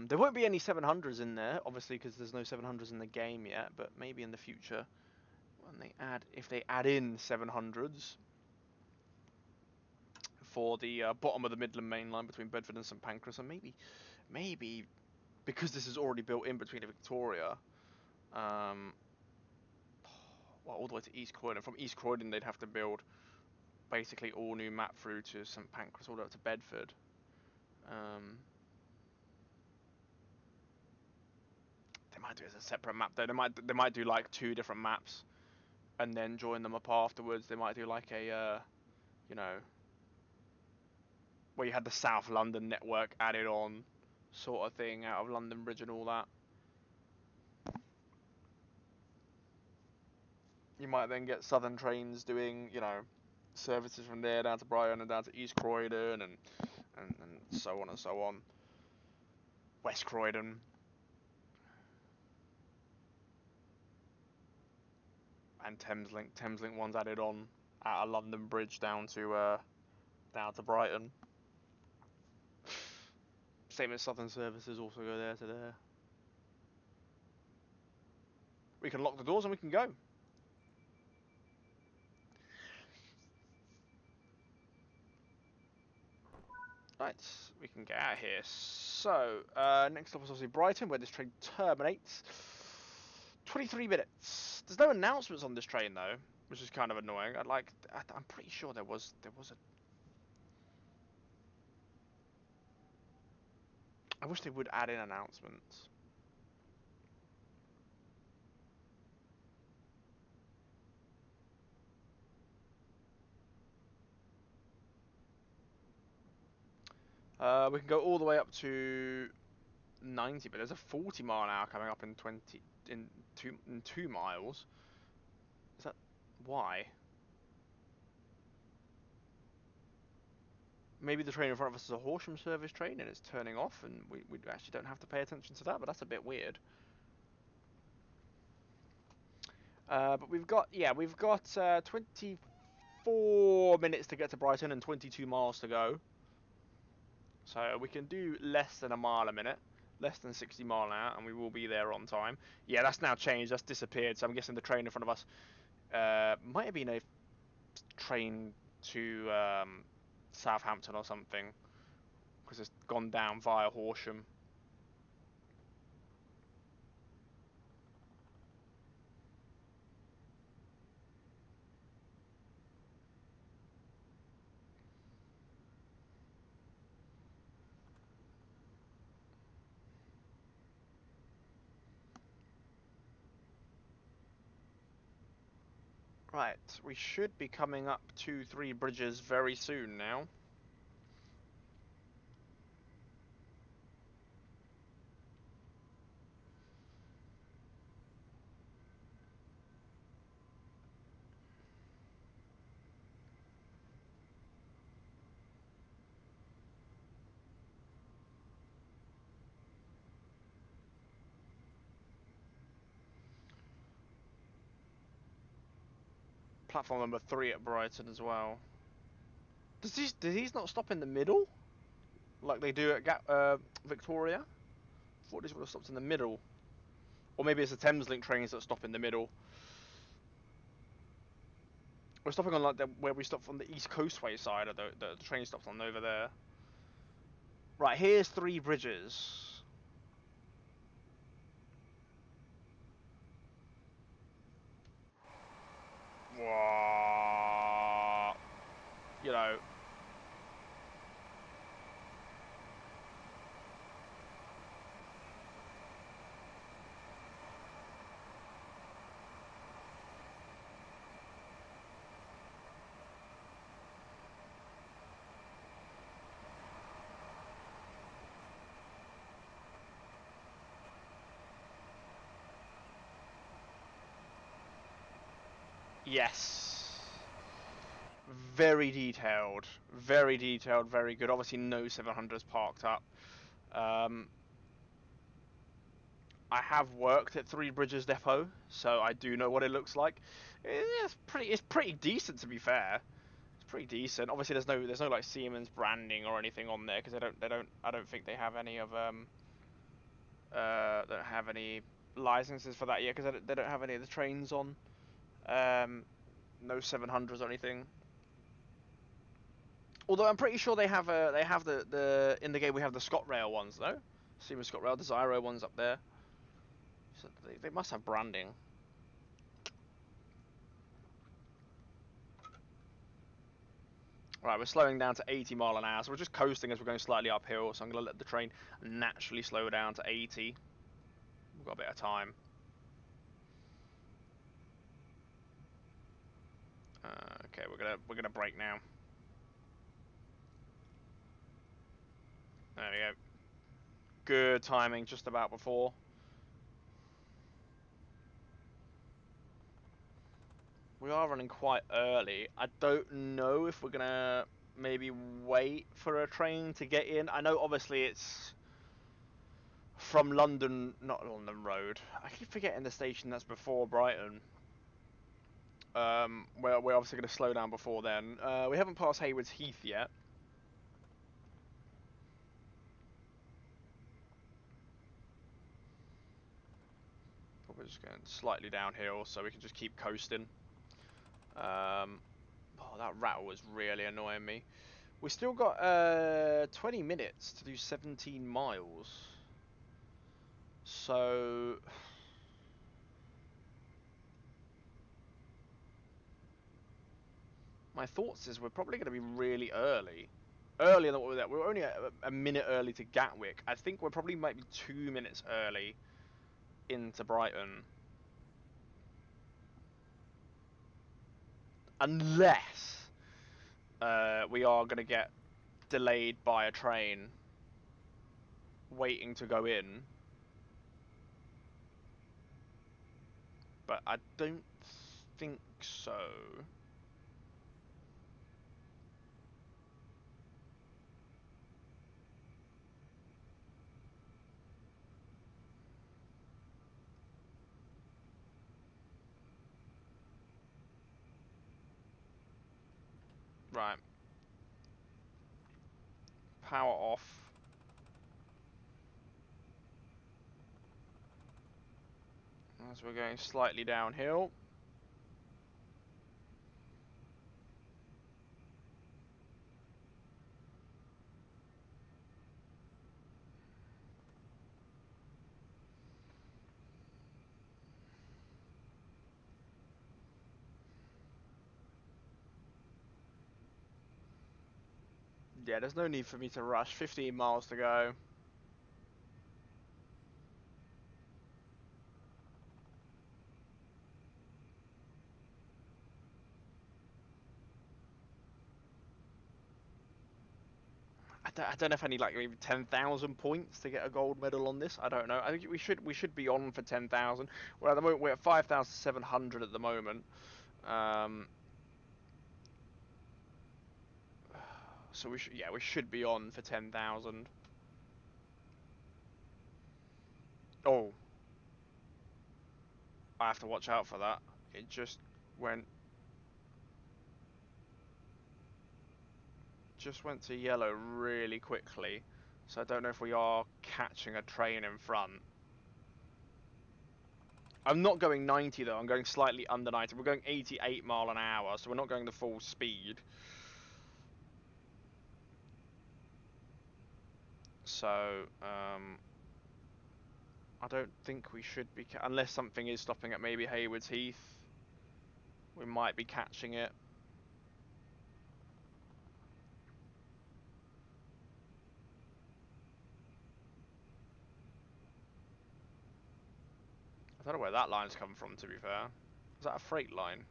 There won't be any 700s in there, obviously, because there's no 700s in the game yet, but maybe in the future, when if they add in 700s for the bottom of the Midland Main Line between Bedford and St Pancras, and maybe because this is already built in between Victoria, well, all the way to East Croydon. From East Croydon, they'd have to build basically all new map through to St Pancras, all the way up to Bedford. They might do it as a separate map though. They might do like 2 different maps, and then join them up afterwards. They might do like a, you know, where you had the South London network added on, sort of thing, out of London Bridge and all that. You might then get Southern trains doing, you know, services from there down to Brighton and down to East Croydon and so on and so on. West Croydon. And Thameslink one's added on at a London Bridge down to Brighton. Same as Southern services also go there to there. We can lock the doors and we can go. Right, we can get out of here. So, next stop is obviously Brighton, where this train terminates. 23 minutes. There's no announcements on this train though, which is kind of annoying. I'm pretty sure there was a. I wish they would add in announcements. We can go all the way up to 90, but there's a 40-mile-an-hour coming up in 2 miles. Is that why? Maybe the train in front of us is a Horsham service train and it's turning off, and we actually don't have to pay attention to that. But that's a bit weird. But we've got 24 minutes to get to Brighton and 22 miles to go. So we can do less than a mile a minute, less than 60 mile an hour, and we will be there on time. Yeah, that's now changed. That's disappeared. So I'm guessing the train in front of us might have been a train to Southampton or something, because it's gone down via Horsham. Right, we should be coming up to Three Bridges very soon now. Platform number 3 at Brighton as well. Do these not stop in the middle? Like they do at Victoria? I thought these would have stopped in the middle. Or maybe it's the Thameslink trains that stop in the middle. We're stopping on like where we stopped on the East Coastway side of the train stops on over there. Right, here's Three Bridges. What? You know. Yes. Very detailed, very good. Obviously, no 700s parked up. Um, I have worked at Three Bridges Depot, so I do know what it looks like. It's pretty decent to be fair. It's pretty decent. Obviously, there's no like Siemens branding or anything on there because I don't think they have any of don't have any licenses for that yet because they don't have any of the trains on. No 700s or anything. Although I'm pretty sure they have the in the game we have the ScotRail ones though. Siemens ScotRail, the Zyro ones up there. So they must have branding. Right, we're slowing down to 80 mile an hour, so we're just coasting as we're going slightly uphill. So I'm going to let the train naturally slow down to 80. We've got a bit of time. Okay, we're gonna brake now. There we go. Good timing, just about before. We are running quite early. I don't know if we're gonna maybe wait for a train to get in. I know obviously it's from London, not London Road. I keep forgetting the station that's before Brighton. We're obviously going to slow down before then. We haven't passed Haywards Heath yet. But we're just going slightly downhill so we can just keep coasting. Oh, that rattle was really annoying me. We still got 20 minutes to do 17 miles. So my thoughts is we're probably going to be really early. Earlier than what we were there. We were only a minute early to Gatwick. I think we're probably maybe 2 minutes early into Brighton. Unless we are going to get delayed by a train waiting to go in. But I don't think so. Right. Power off. As we're going slightly downhill. Yeah, there's no need for me to rush. 15 miles to go. I don't know if I need like maybe 10,000 points to get a gold medal on this. I don't know. I think we should be on for 10,000. Well, at the moment we're at 5,700 at the moment. So we should be on for 10,000. Oh, I have to watch out for that. It just went to yellow really quickly. So I don't know if we are catching a train in front. I'm not going 90 though, I'm going slightly under 90. We're going 88 mile an hour, so we're not going the full speed. So, I don't think we should be, unless something is stopping at maybe Haywards Heath. We might be catching it. I don't know where that line's come from, to be fair. Is that a freight line?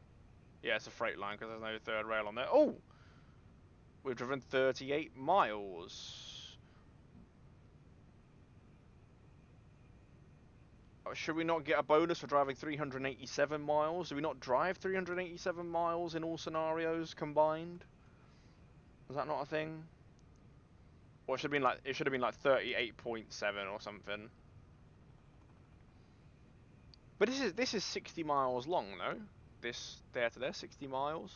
Yeah, it's a freight line because there's no third rail on there. Oh! We've driven 38 miles. Should we not get a bonus for driving 387 miles? Do we not drive 387 miles in all scenarios combined? Is that not a thing? Or it should have been like 38.7 or something. But this is 60 miles long, though. This there to there, 60 miles.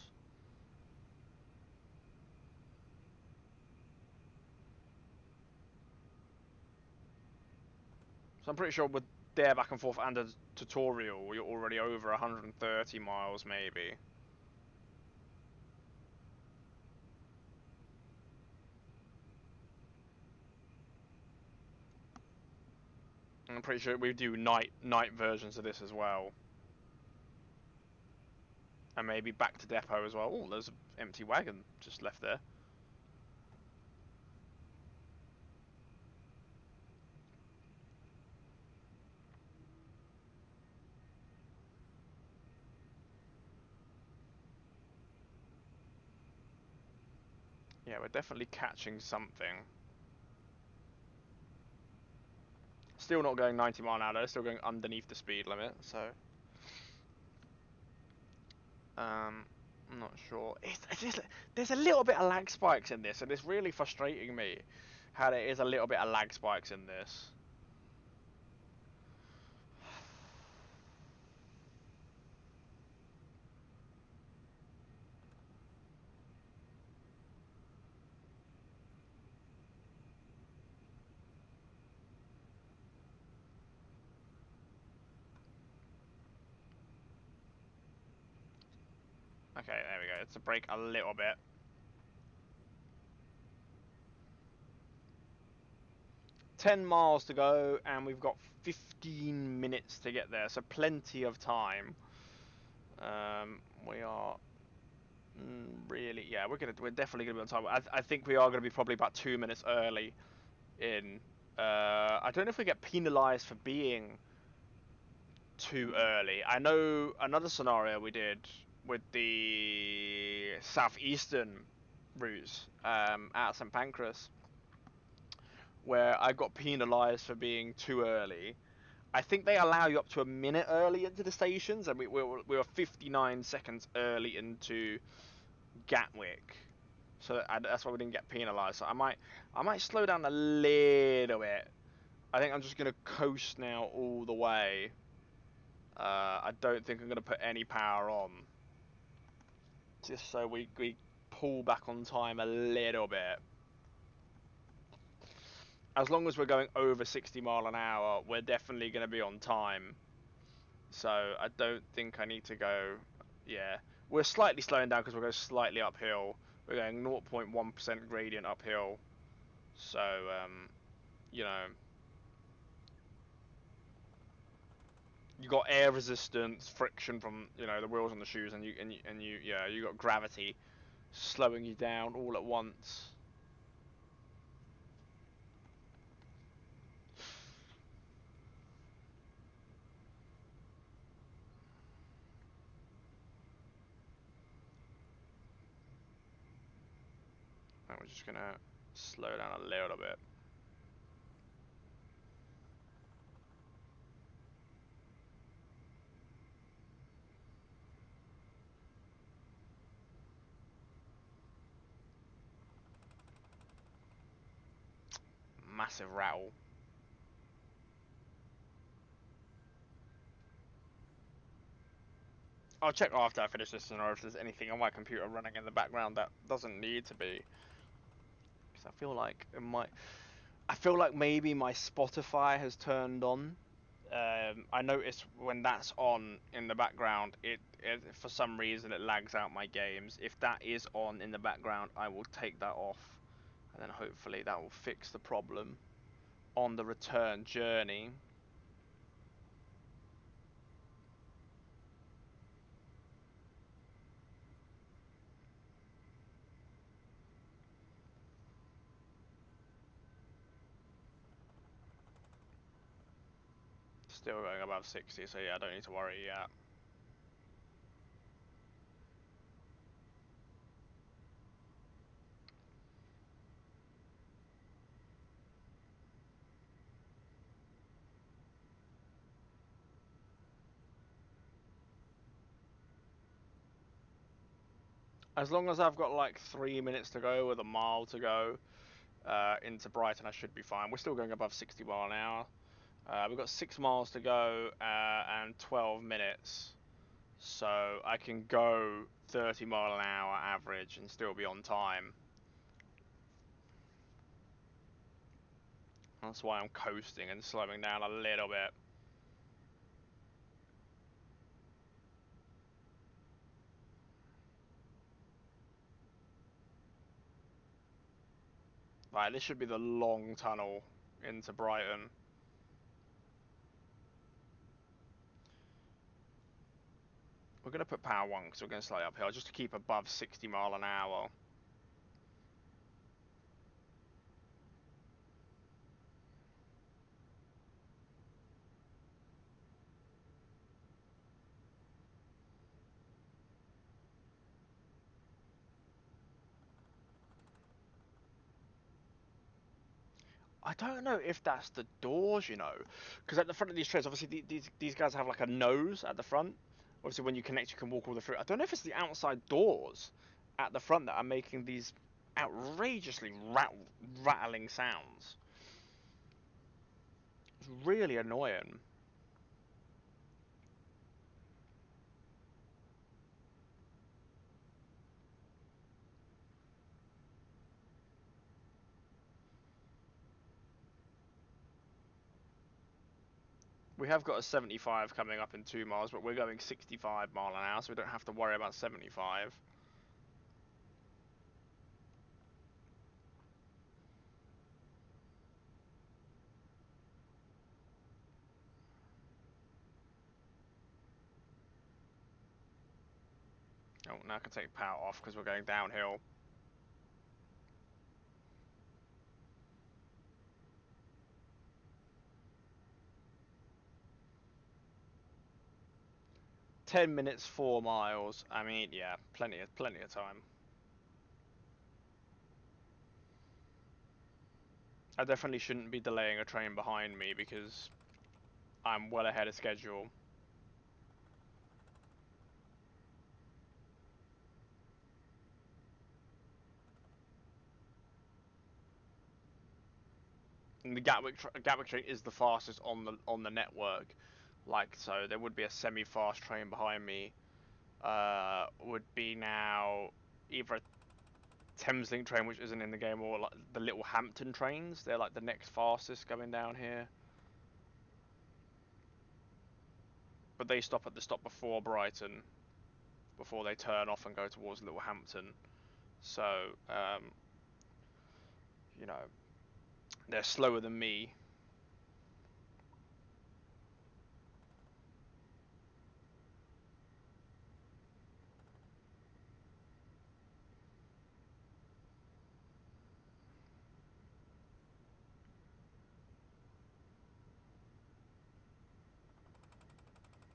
So I'm pretty sure with there back and forth and a tutorial, you're already over 130 miles, maybe. I'm pretty sure we do night versions of this as well. And maybe back to depot as well. Oh, there's an empty wagon just left there. Yeah, we're definitely catching something. Still not going 90 mile an hour, still going underneath the speed limit, so... I'm not sure. There's a little bit of lag spikes in this, and it's really frustrating me how there is a little bit of lag spikes in this. Okay, there we go. It's a brake a little bit. 10 miles to go, and we've got 15 minutes to get there, so plenty of time. We are really, yeah, we're definitely gonna be on time. I think we are gonna be probably about 2 minutes early in. I don't know if we get penalised for being too early. I know another scenario we did with the southeastern routes out of St Pancras, where I got penalised for being too early. I think they allow you up to a minute early into the stations, and we were 59 seconds early into Gatwick, so that's why we didn't get penalised. So I might slow down a little bit. I think I'm just gonna coast now all the way. I don't think I'm gonna put any power on, just so we pull back on time a little bit. As long as we're going over 60 mile an hour, we're definitely gonna be on time. So I don't think I need to go. Yeah, we're slightly slowing down because we're going slightly uphill. We're going 0.1% gradient uphill. So you know, you got air resistance, friction from the wheels on the shoes, and you got gravity slowing you down all at once. And we're just gonna slow down a little bit. Massive rattle. I'll check after I finish this or if there's anything on my computer running in the background that doesn't need to be. Because I feel like it might. I feel like maybe my Spotify has turned on. I notice when that's on in the background, it for some reason it lags out my games. If that is on in the background, I will take that off, and then hopefully that will fix the problem on the return journey. Still going above 60, so yeah, I don't need to worry yet. As long as I've got like 3 minutes to go with a mile to go into Brighton, I should be fine. We're still going above 60 mile an hour. We've got 6 miles to go and 12 minutes. So I can go 30 mile an hour average and still be on time. That's why I'm coasting and slowing down a little bit. Right, this should be the long tunnel into Brighton. We're going to put power 1 because we're going to slow uphill just to keep above 60 mile an hour. I don't know if that's the doors, because at the front of these trains, obviously these guys have like a nose at the front. Obviously, when you connect, you can walk all the way through. I don't know if it's the outside doors at the front that are making these outrageously rattling sounds. It's really annoying. We have got a 75 coming up in 2 miles, but we're going 65 mile an hour, so we don't have to worry about 75. Oh, now I can take power off because we're going downhill. "10 minutes, 4 miles." I mean, yeah, plenty of time. I definitely shouldn't be delaying a train behind me because I'm well ahead of schedule. And the Gatwick train is the fastest on the network. Like, so there would be a semi-fast train behind me. Would be now either a Thameslink train, which isn't in the game, or like the Little Hampton trains. They're like the next fastest going down here. But they stop at the stop before Brighton, before they turn off and go towards Little Hampton. So, you know, they're slower than me.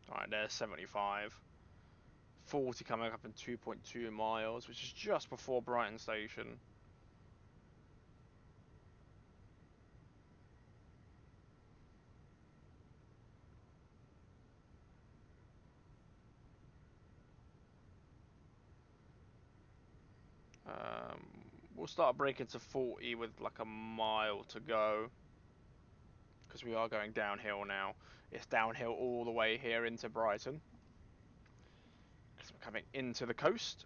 Alright, there's 75. 40 coming up in 2.2 miles, which is just before Brighton Station. We'll start breaking to 40 with like a mile to go, because we are going downhill now. It's downhill all the way here into Brighton, because we're coming into the coast.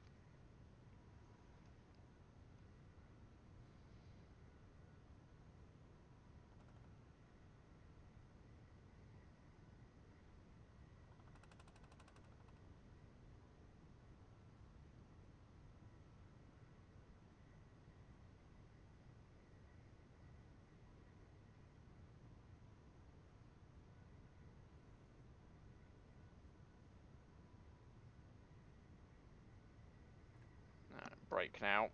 Brake now.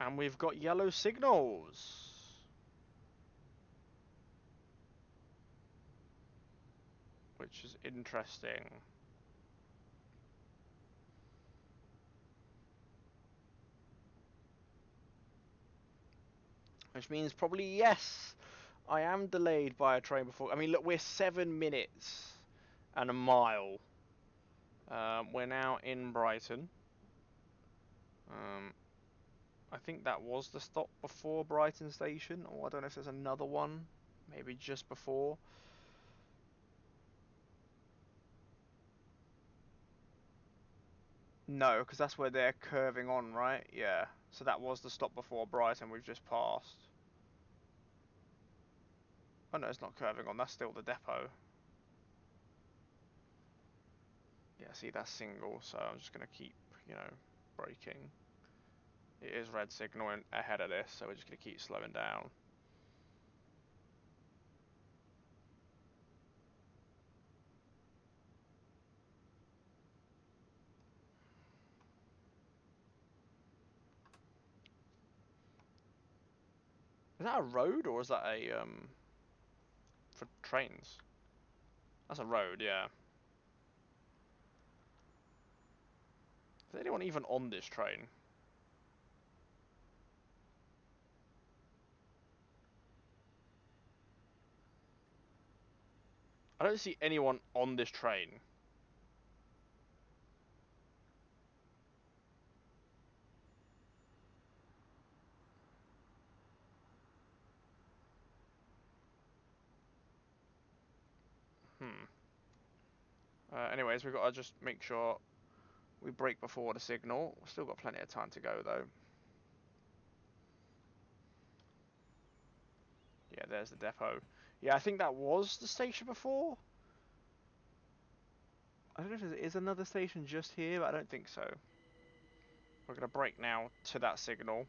And we've got yellow signals, which is interesting. Which means probably yes, I am delayed by a train before. I mean, look, we're 7 minutes and a mile. We're now in Brighton. I think that was the stop before Brighton Station, or I don't know if there's another one, maybe just before. No, because that's where they're curving on, right? Yeah. So that was the stop before Brighton we've just passed. Oh no, it's not curving on, that's still the depot. Yeah, see, that's single, so I'm just going to keep, you know, braking. It is red signal ahead of this, so we're just going to keep slowing down. Is that a road, or is that a, for trains? That's a road, yeah. Is anyone even on this train? I don't see anyone on this train. Anyways, we've got to just make sure we brake before the signal. We've still got plenty of time to go, though. Yeah, there's the depot. Yeah, I think that was the station before. I don't know if there is another station just here, but I don't think so. We're going to brake now to that signal.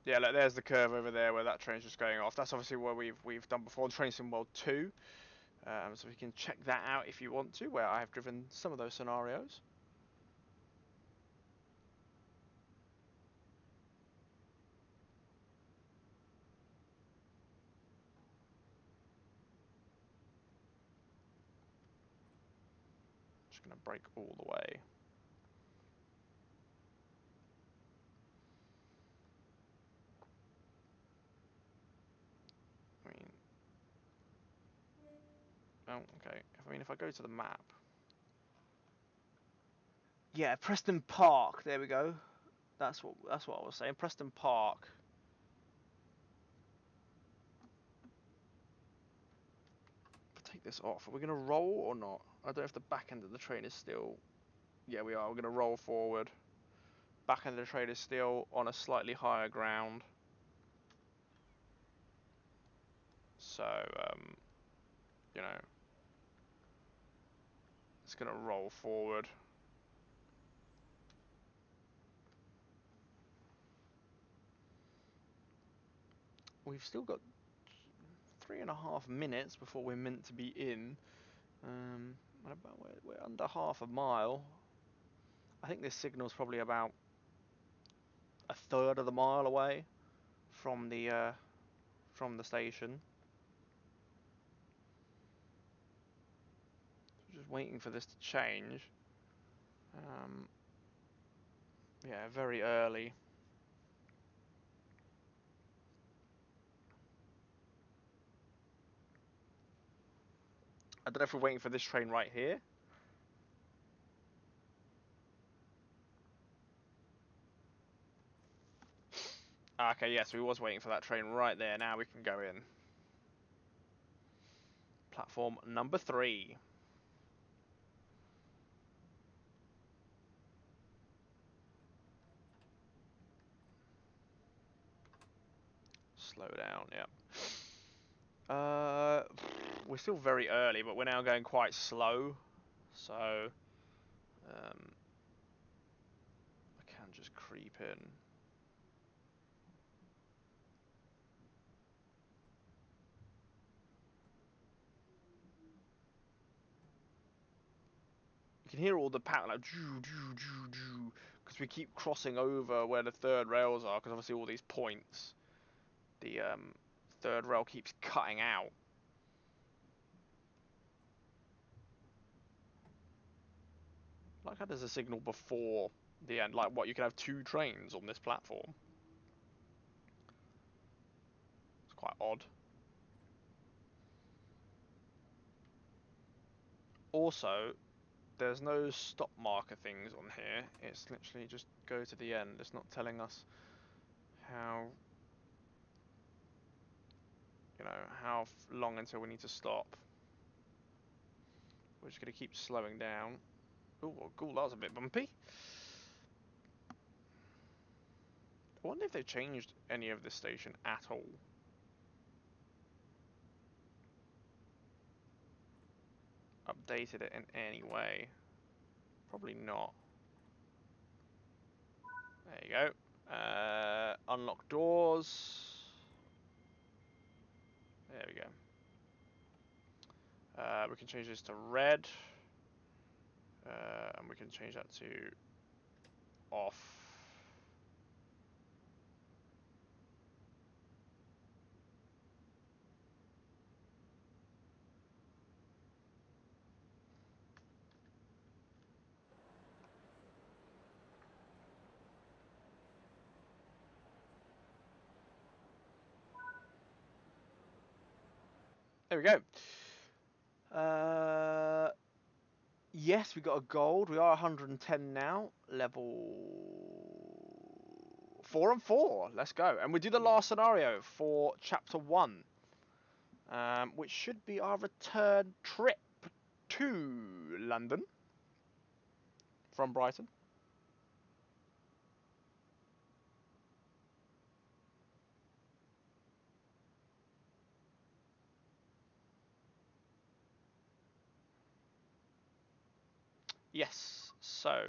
Yeah, look, there's the curve over there where that train's just going off. That's obviously where we've done before, the Train Sim World 2. So we can check that out if you want to, where I have driven some of those scenarios. Just going to brake all the way. I mean, oh, okay. I mean, if I go to the map. Yeah, Preston Park. There we go. That's what I was saying. Preston Park. Take this off. Are we going to roll or not? I don't know if the back end of the train is still. Yeah, we are. We're going to roll forward. Back end of the train is still on a slightly higher ground. So, you know, it's going to roll forward. We've still got 3.5 minutes before we're meant to be in. We're under half a mile. I think this signal's probably about a third of the mile away from the station. Just waiting for this to change. Yeah, very early. I don't know if we're waiting for this train right here. Okay, yes, we was waiting for that train right there. Now we can go in. Platform number 3. Slow down, yep. We're still very early, but we're now going quite slow. So, I can just creep in. You can hear all the pattern, like, because we keep crossing over where the third rails are, because obviously all these points, the third rail keeps cutting out. Like how there's a signal before the end, like what, you can have 2 trains on this platform. It's quite odd. Also, there's no stop marker things on here. It's literally just go to the end. It's not telling us how, how long until we need to stop. We're just going to keep slowing down. Oh, cool, that was a bit bumpy. I wonder if they've changed any of this station at all. Updated it in any way. Probably not. There you go. Unlock doors. There we go. We can change this to red. And we can change that to off. There we go. Yes, we got a gold. We are 110 now. Level 4 and 4. Let's go. And we do the last scenario for chapter 1. Which should be our return trip to London from Brighton. Yes, so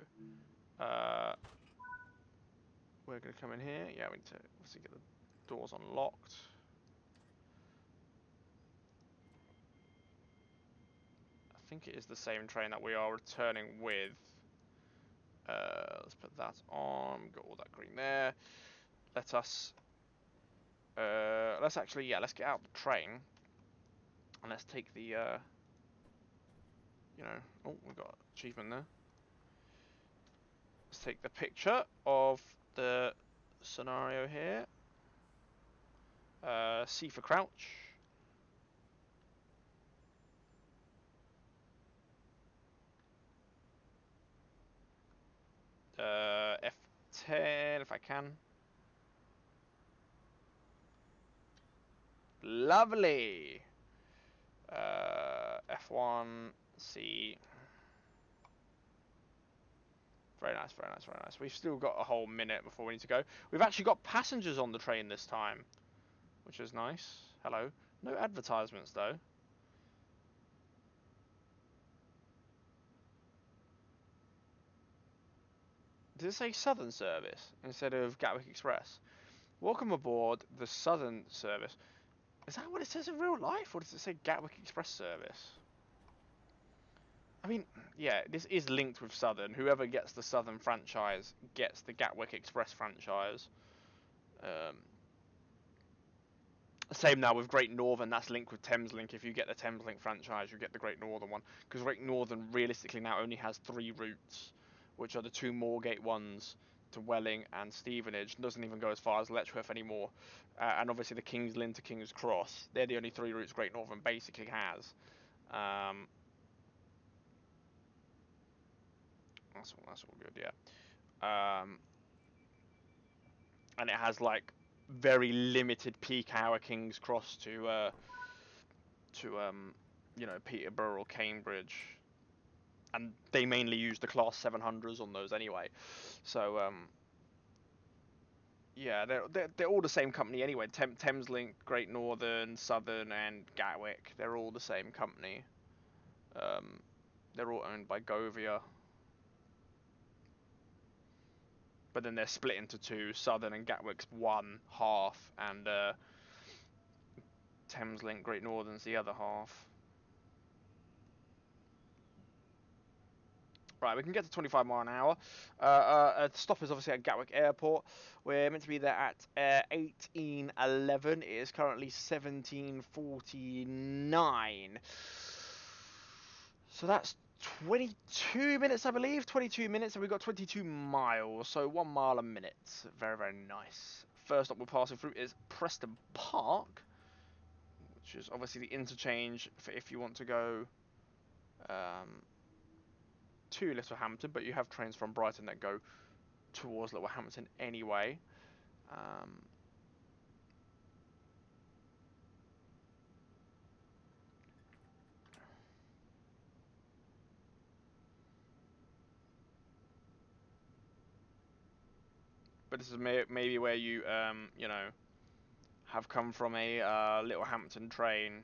we're going to come in here. Yeah, we need to obviously get the doors unlocked. I think it is the same train that we are returning with. Let's put that on. Got all that green there. Let us. Let's actually, yeah, let's get out the train and let's take the. You know, oh, we got achievement there. Let's take the picture of the scenario here. C for crouch. F10 if I can. Lovely. F1, C. Very nice, very nice, very nice. We've still got a whole minute before we need to go. We've actually got passengers on the train this time, which is nice. Hello. No advertisements though. Did it say Southern Service instead of Gatwick Express? Welcome aboard the Southern Service. Is that what it says in real life, or does it say Gatwick Express Service? I mean, yeah, this is linked with Southern. Whoever gets the Southern franchise gets the Gatwick Express franchise. Same now with Great Northern, that's linked with Thameslink. If you get the Thameslink franchise, you get the Great Northern one. Because Great Northern realistically now only has 3 routes, which are the 2 Moorgate ones to Welling and Stevenage. Doesn't even go as far as Letchworth anymore. And obviously the King's Lynn to King's Cross. They're the only 3 routes Great Northern basically has. That's all good, yeah. And it has like very limited peak hour King's Cross to you know, Peterborough or Cambridge, and they mainly use the Class 700s on those anyway. So yeah, they're all the same company anyway. Thameslink, Great Northern, Southern, and Gatwick. They're all the same company. They're all owned by Govia. But then they're split into 2. Southern and Gatwick's one half, and Thameslink, Great Northern's the other half. Right, we can get to 25 mile an hour. Stop is obviously at Gatwick Airport. We're meant to be there at 18:11. It is currently 17:49. So that's 22 minutes, I believe. 22 minutes, and we've got 22 miles. So 1 mile a minute. Very, very nice. First stop we're passing through is Preston Park, which is obviously the interchange for if you want to go to Littlehampton, but you have trains from Brighton that go towards Littlehampton anyway. But this is maybe where you you know, have come from a Littlehampton train,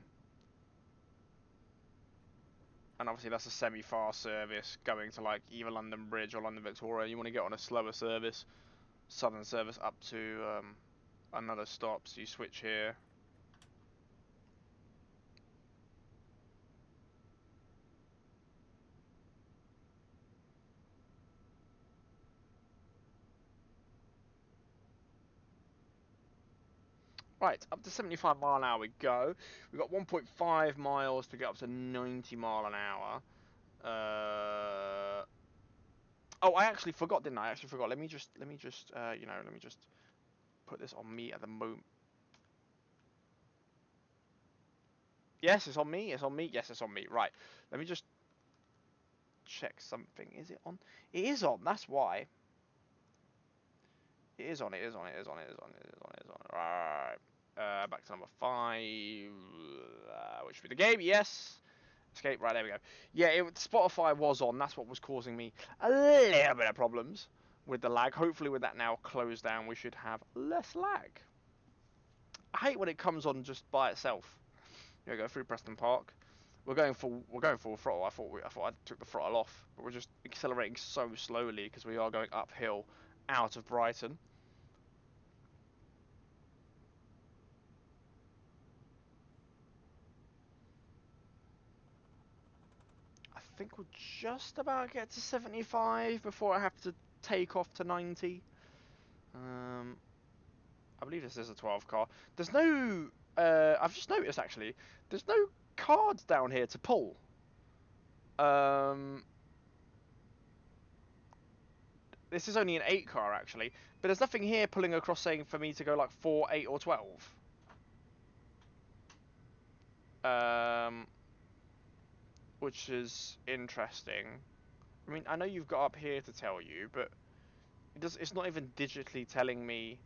and obviously that's a semi-fast service going to like either London Bridge or London Victoria. You want to get on a slower service, Southern service up to another stop, so you switch here. Right, up to 75 mile an hour we go. We've got 1.5 miles to get up to 90 mile an hour. Oh, I actually forgot, didn't I? I actually forgot. Let me just you know, let me just put this on me at the moment. Yes, it's on me. It's on me. Yes, it's on me. Right. Let me just check something. Is it on? It is on. That's why. It is on. It is on. It is on. It is on. It is on. It is on. Right. Back to number 5. Which should be the game. Yes. Escape. Right, there we go. Yeah, Spotify was on. That's what was causing me a little bit of problems with the lag. Hopefully, with that now closed down, we should have less lag. I hate when it comes on just by itself. Here we go through Preston Park. We're going full throttle. I thought I took the throttle off, but we're just accelerating so slowly because we are going uphill out of Brighton. think we'll just about get to 75 before I have to take off to 90. I believe this is a 12 car. There's no... I've just noticed, actually, there's no cards down here to pull. This is only an 8 car, actually. But there's nothing here pulling across saying for me to go like 4, 8, or 12. Which is interesting. I mean, I know you've got up here to tell you, but it's not even digitally telling me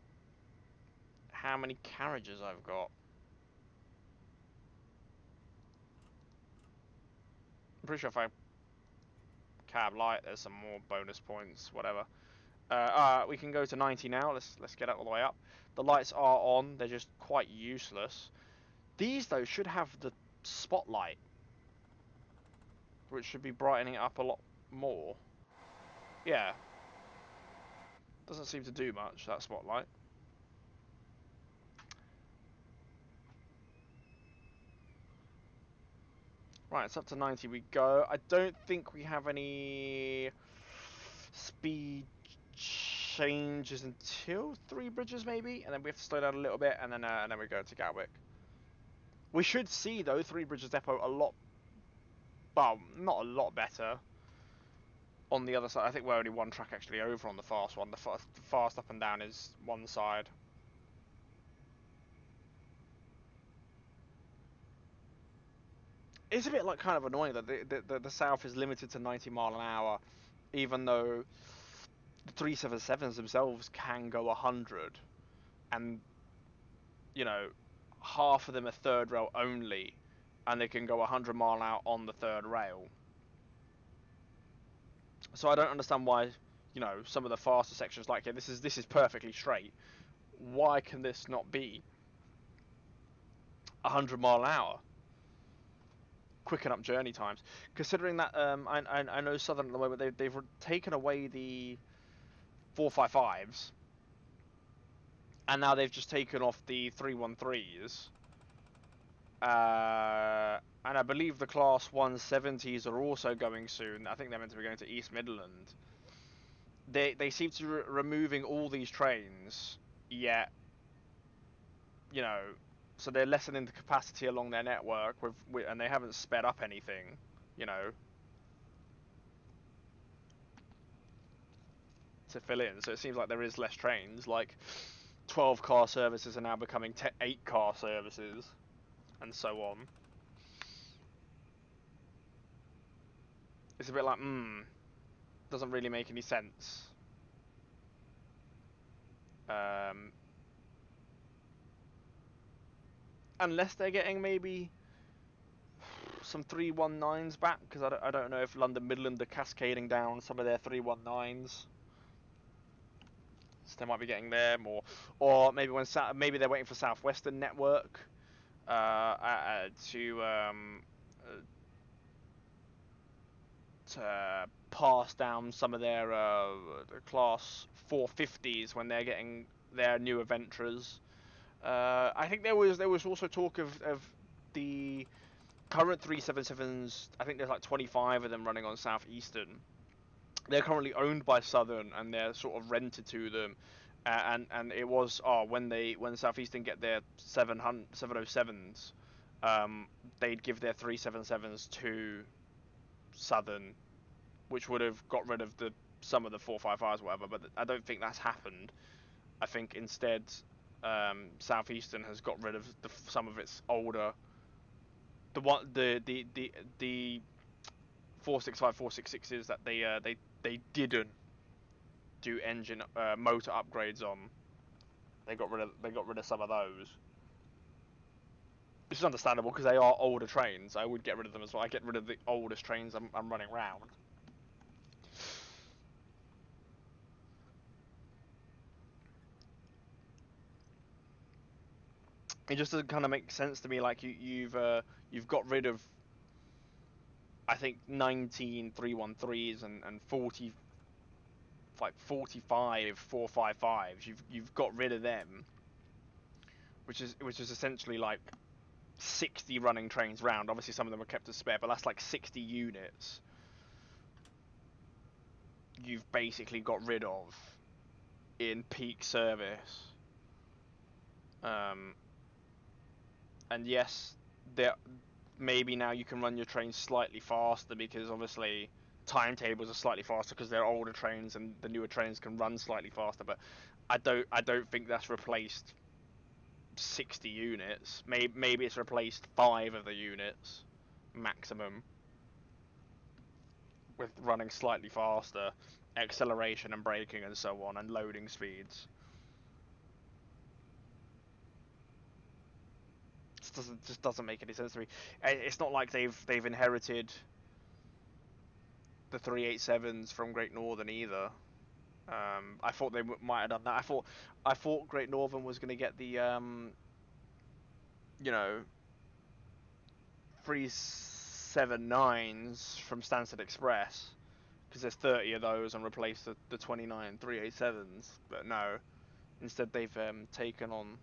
how many carriages I've got. I'm pretty sure if I cab light, there's some more bonus points, whatever. We can go to 90 now. Let's get all the way up. The lights are on. They're just quite useless. These though should have the spotlight, which should be brightening it up a lot more. Yeah. Doesn't seem to do much, that spotlight. Right, it's up to 90 we go. I don't think we have any speed changes until 3 bridges maybe, and then we have to slow down a little bit, and then we go to Gatwick. We should see though 3 bridges depot a lot, well, not a lot better on the other side. I think we're only 1 track actually over on the fast one. The fast up and down is 1 side. It's a bit like kind of annoying that the south is limited to 90 mile an hour, even though the 377s themselves can go 100, and you know, half of them are third rail only, and they can go 100 mile an hour on the third rail. So I don't understand why, you know, some of the faster sections, like, yeah, this is perfectly straight. Why can this not be 100 mile an hour? Quicken up journey times. Considering that I know Southern at the moment they've taken away the 455s, and now they've just taken off the 313s. And I believe the Class 170s are also going soon. I think they're meant to be going to East Midland. They seem to be removing all these trains, yet, you know, so they're lessening the capacity along their network and they haven't sped up anything, you know, to fill in. So it seems like there is less trains. Like 12 car services are now becoming 8 car services, and so on. It's a bit like, doesn't really make any sense. Unless they're getting maybe some 319s back, because I don't know if London Midland are cascading down some of their 319s. So they might be getting them, or maybe maybe they're waiting for Southwestern Network to pass down some of their Class 450s when they're getting their new Adventures. I think there was also talk of the current 377s. I think there's like 25 of them running on Southeastern. They're currently owned by Southern, and they're sort of rented to them. And it was when Southeastern get their 707s, they'd give their 377s to Southern, which would have got rid of some of the 455s or whatever. But I don't think that's happened. I think instead, Southeastern has got rid of some of its older, the 465, 466s that they didn't do engine motor upgrades on. They got rid of some of those. Which is understandable because they are older trains. I would get rid of them as well. I get rid of the oldest trains I'm running round. It just doesn't kind of make sense to me. Like you've got rid of, I think, 19 313s and 40, like 45 455s. You've got rid of them, which is essentially like 60 running trains round. Obviously some of them are kept as spare, but that's like 60 units. you've basically got rid of in peak service. And yes, there maybe now you can run your trains slightly faster because obviously timetables are slightly faster because they're older trains and the newer trains can run slightly faster. But I don't think that's replaced 60 units. Maybe it's replaced 5 of the units maximum with running slightly faster, acceleration and braking and so on, and loading speeds. Just doesn't make any sense to me. It's not like they've inherited the 387s from Great Northern either. I thought they might have done that. I thought Great Northern was going to get the you know 379s from Stansted Express because there's 30 of those and replace the 29 387s. But no, instead taken on.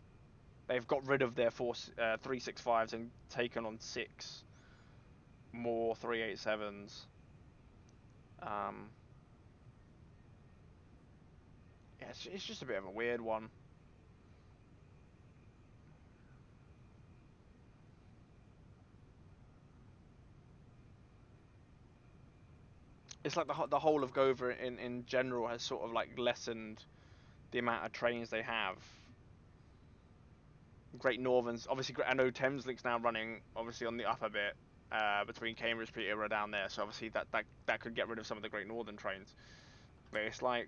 They've got rid of their 365s and taken on 6 more 387s. Um, yeah, it's just a bit of a weird one. It's like the whole of Dover in general has sort of like lessened the amount of trains they have. Great Northerns, obviously, I know Thameslink now running obviously on the upper bit between Cambridge, Peterborough down there. So obviously that could get rid of some of the Great Northern trains. But it's like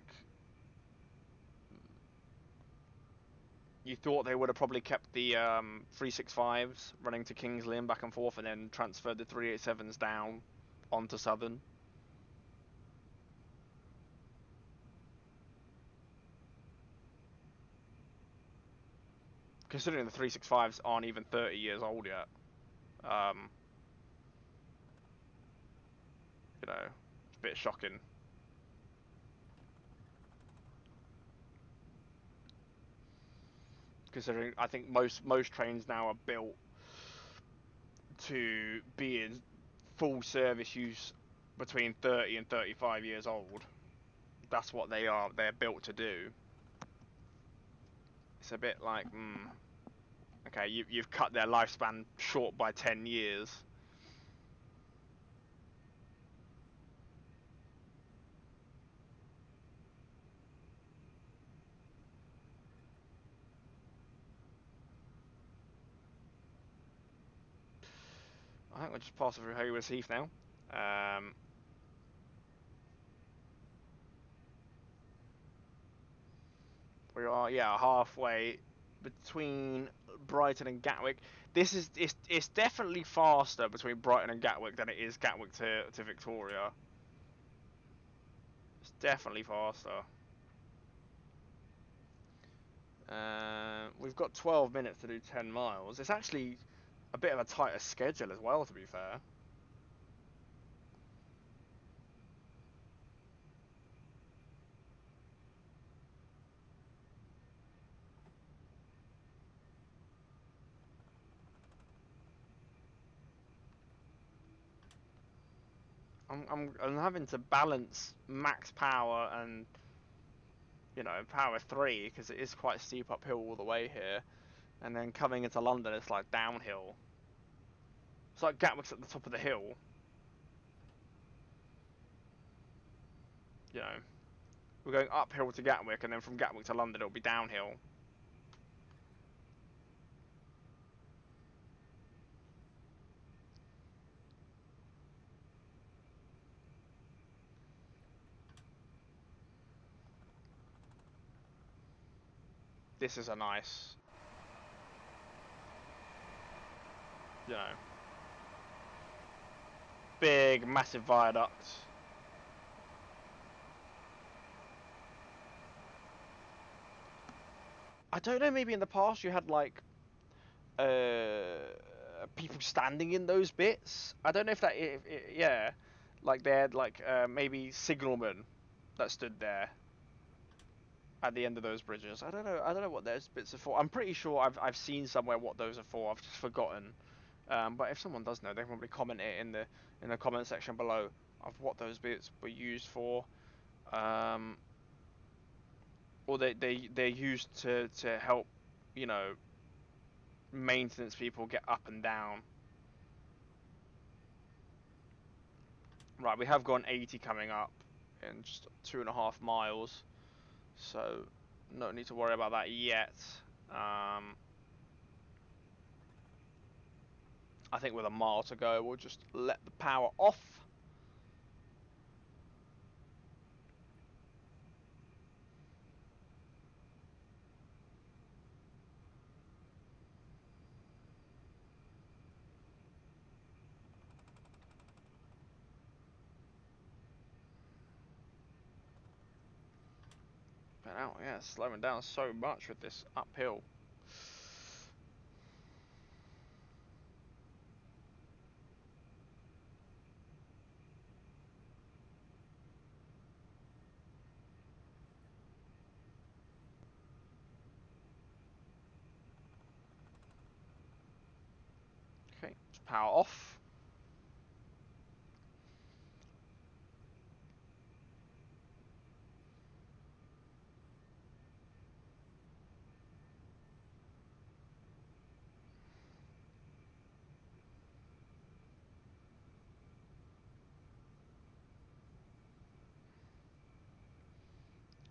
you thought they would have probably kept the 365s running to Kings Lynn back and forth, and then transferred the 387s down onto Southern. Considering the 365s aren't even 30 years old yet, um, it's a bit shocking. Considering I think most trains now are built to be in full service use between 30 and 35 years old. That's what they're built to do. It's a bit like, okay, you've cut their lifespan short by 10 years. I think we're just passing through Haywards Heath now. We are, yeah, halfway between Brighton and Gatwick. It's definitely faster between Brighton and Gatwick than it is Gatwick to Victoria. It's definitely faster. We've got 12 minutes to do 10 miles. It's actually a bit of a tighter schedule as well, to be fair. I'm having to balance max power and power 3 because it is quite steep uphill all the way here, and then coming into London it's like downhill. It's like Gatwick's at the top of the hill. You know, we're going uphill to Gatwick, and then from Gatwick to London it'll be downhill. This is a nice, you know, big, massive viaduct. I don't know, maybe in the past you had like people standing in those bits. I don't know yeah, like they had like maybe signalmen that stood there at the end of those bridges. I don't know what those bits are for. I'm pretty sure I've seen somewhere what those are for. I've just forgotten. But if someone does know, they can probably comment it in the comment section below of what those bits were used for. Or they're used to help, you know, maintenance people get up and down. Right, we have got 80 coming up in just 2.5 miles, so no need to worry about that yet. I think with a mile to go, we'll just let the power off. But now, yeah, slowing down so much with this uphill. Okay, just power off.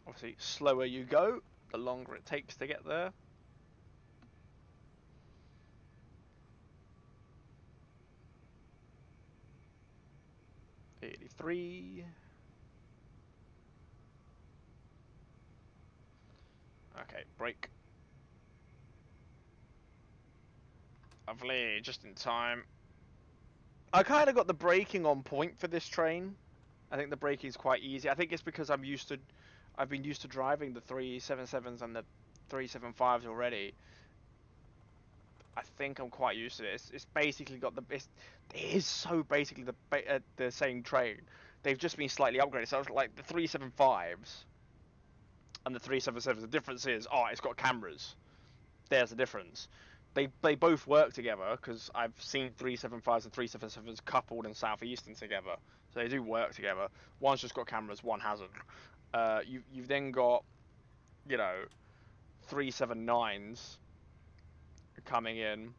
Obviously, slower you go, the longer it takes to get there. .83. Okay, brake. Lovely, just in time. I kind of got the braking on point for this train. I think the braking is quite easy. I think it's because I've been used to driving the 377s and the 375s already. I think I'm quite used to it. It's basically got it is so basically the same train. They've just been slightly upgraded. So it's like the 375s and the 377s. The difference is, oh, it's got cameras. There's the difference. They both work together because I've seen 375s and 377s coupled in Southeastern together. So they do work together. One's just got cameras, one hasn't. You've then got, you know, 379s coming in.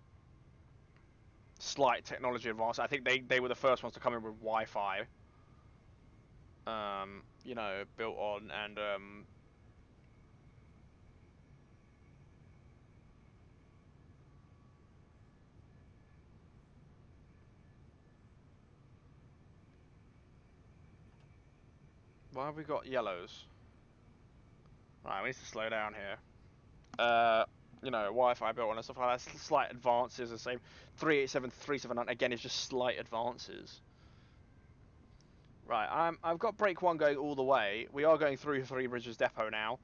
Slight technology advance. I think they were the first ones to come in with Wi-Fi. You know, built on and why have we got yellows? Right, we need to slow down here. You know, Wi-Fi built on and stuff like that. Slight advances, the same. 387 to 379 again is just slight advances. Right, I've got brake one going all the way. We are going through Three Bridges Depot now.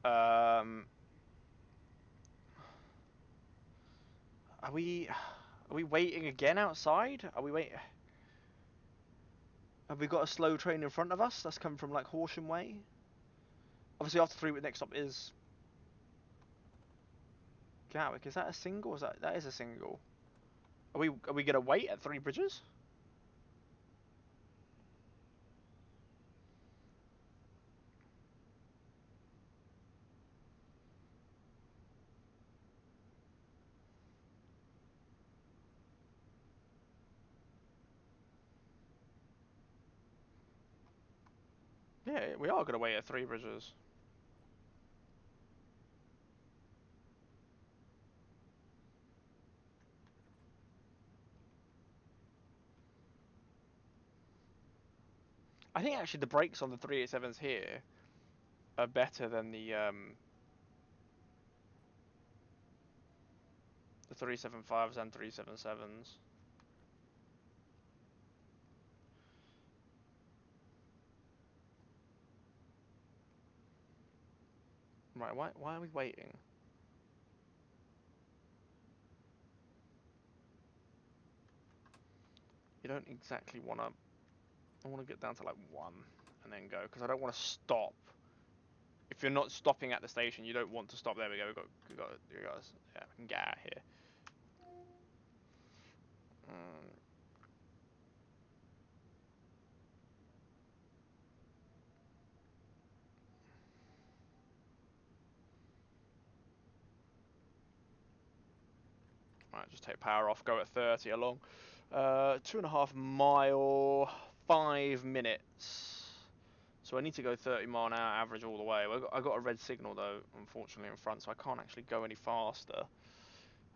Are we waiting again outside? Are we wait? Have we got a slow train in front of us? That's coming from like Horsham Way. Obviously, after three, next stop is Gatwick. Is that a single? Is that is a single? Are we gonna wait at Three Bridges? Yeah, we are gonna wait at Three Bridges. I think actually the brakes on the 387s here are better than the 375s and 377s. Right, why are we waiting? You don't exactly want to... I want to get down to like 1 and then go, because I don't want to stop. If you're not stopping at the station, you don't want to stop. There we go, you guys, yeah, we can get out of here. Um, Right, just take power off, go at 30 along. 2.5 mile, 5 minutes. So I need to go 30 mile an hour average all the way. I got a red signal though, unfortunately, in front, so I can't actually go any faster.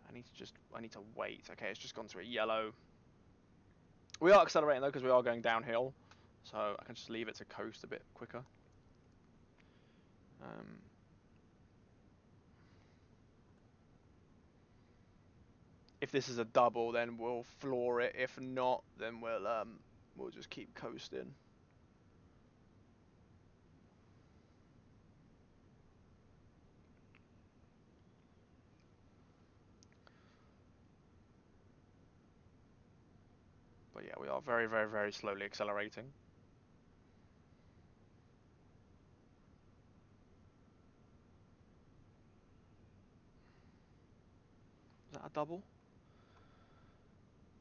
I need to wait. Okay, it's just gone to a yellow. We are accelerating though because we are going downhill, so I can just leave it to coast a bit quicker. If this is a double, then we'll floor it. If not, then we'll just keep coasting. But yeah, we are very, very, very slowly accelerating. Is that a double?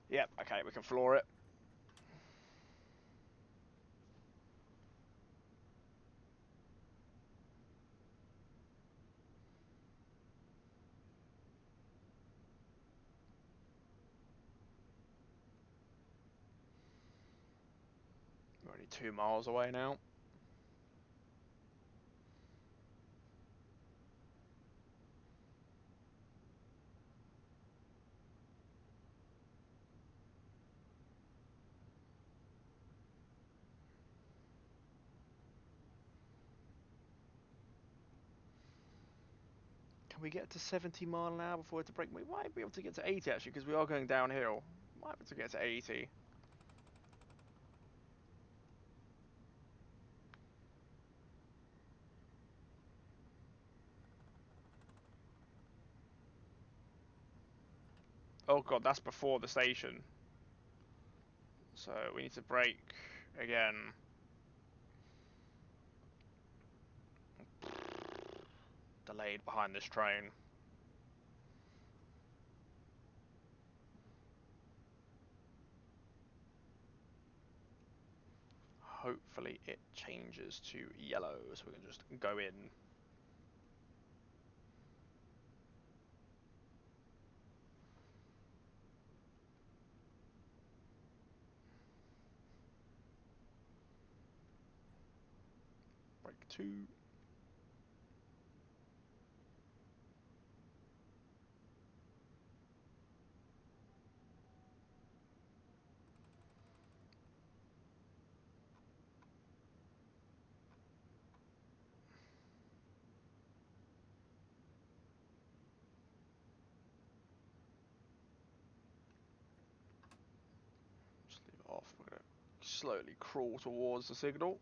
Yep, okay, we can floor it. We're only 2 miles away now. Can we get to 70 mile an hour before we have to brake? We might be able to get to 80 actually, because we are going downhill. Might be able to get to 80. Oh god, that's before the station. So we need to brake again. Delayed behind this train. Hopefully it changes to yellow so we can just go in. Brake 2. Just leave it off. We're going to slowly crawl towards the signal.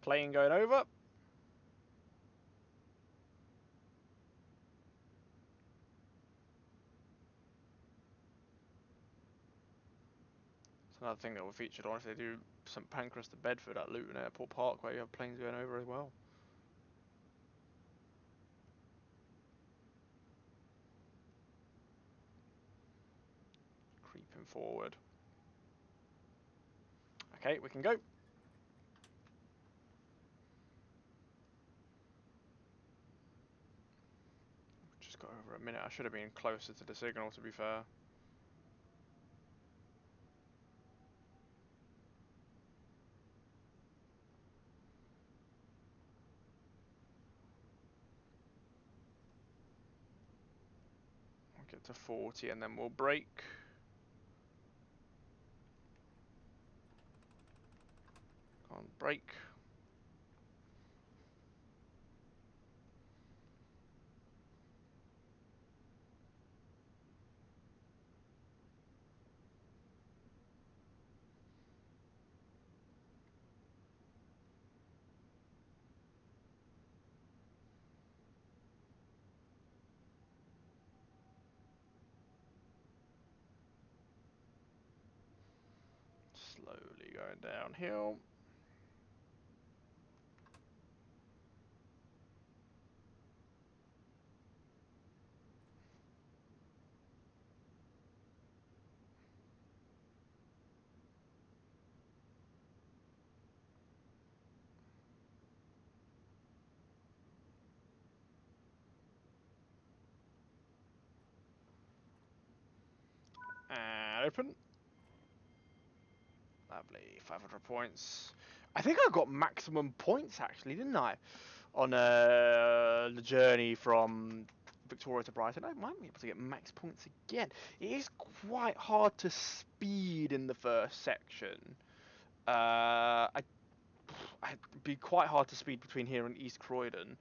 Plane going over. It's another thing that we're featured on if they do St Pancras to Bedford at Luton Airport Parkway. You have planes going over as well. Creeping forward. Okay, we can go. Just got over a minute. I should have been closer to the signal, to be fair. We'll get to 40 and then we'll brake. On brake. Slowly going downhill. open. Lovely, 500 points. I think I got maximum points actually, didn't I? On the journey from Victoria to Brighton. I might be able to get max points again. It is quite hard to speed in the first section. It'd be quite hard to speed between here and East Croydon.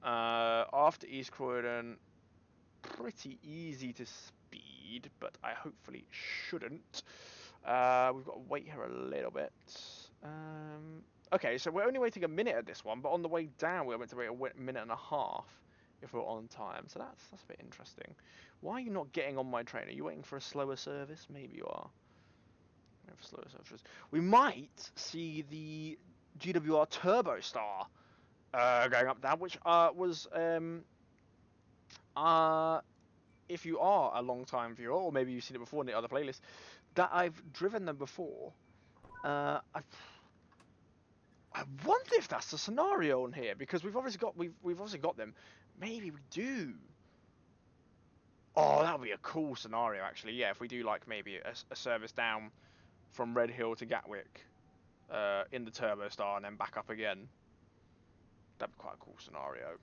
After East Croydon, pretty easy to speed, but I hopefully shouldn't. We've got to wait here a little bit. Okay, so we're only waiting a minute at this one, but on the way down we're meant to wait a minute and a half if we're on time. So that's a bit interesting. Why are you not getting on my train? Are you waiting for a slower service? Maybe you are. Waiting for slower services. We might see the GWR Turbo Star going up now, which was if you are a long time viewer, or maybe you've seen it before in the other playlist, that I've driven them before. I wonder if that's the scenario on here, because we've obviously got them. Maybe we do. Oh, that would be a cool scenario actually. Yeah, if we do like maybe a service down from Red Hill to Gatwick in the Turbo Star and then back up again. That'd be quite a cool scenario.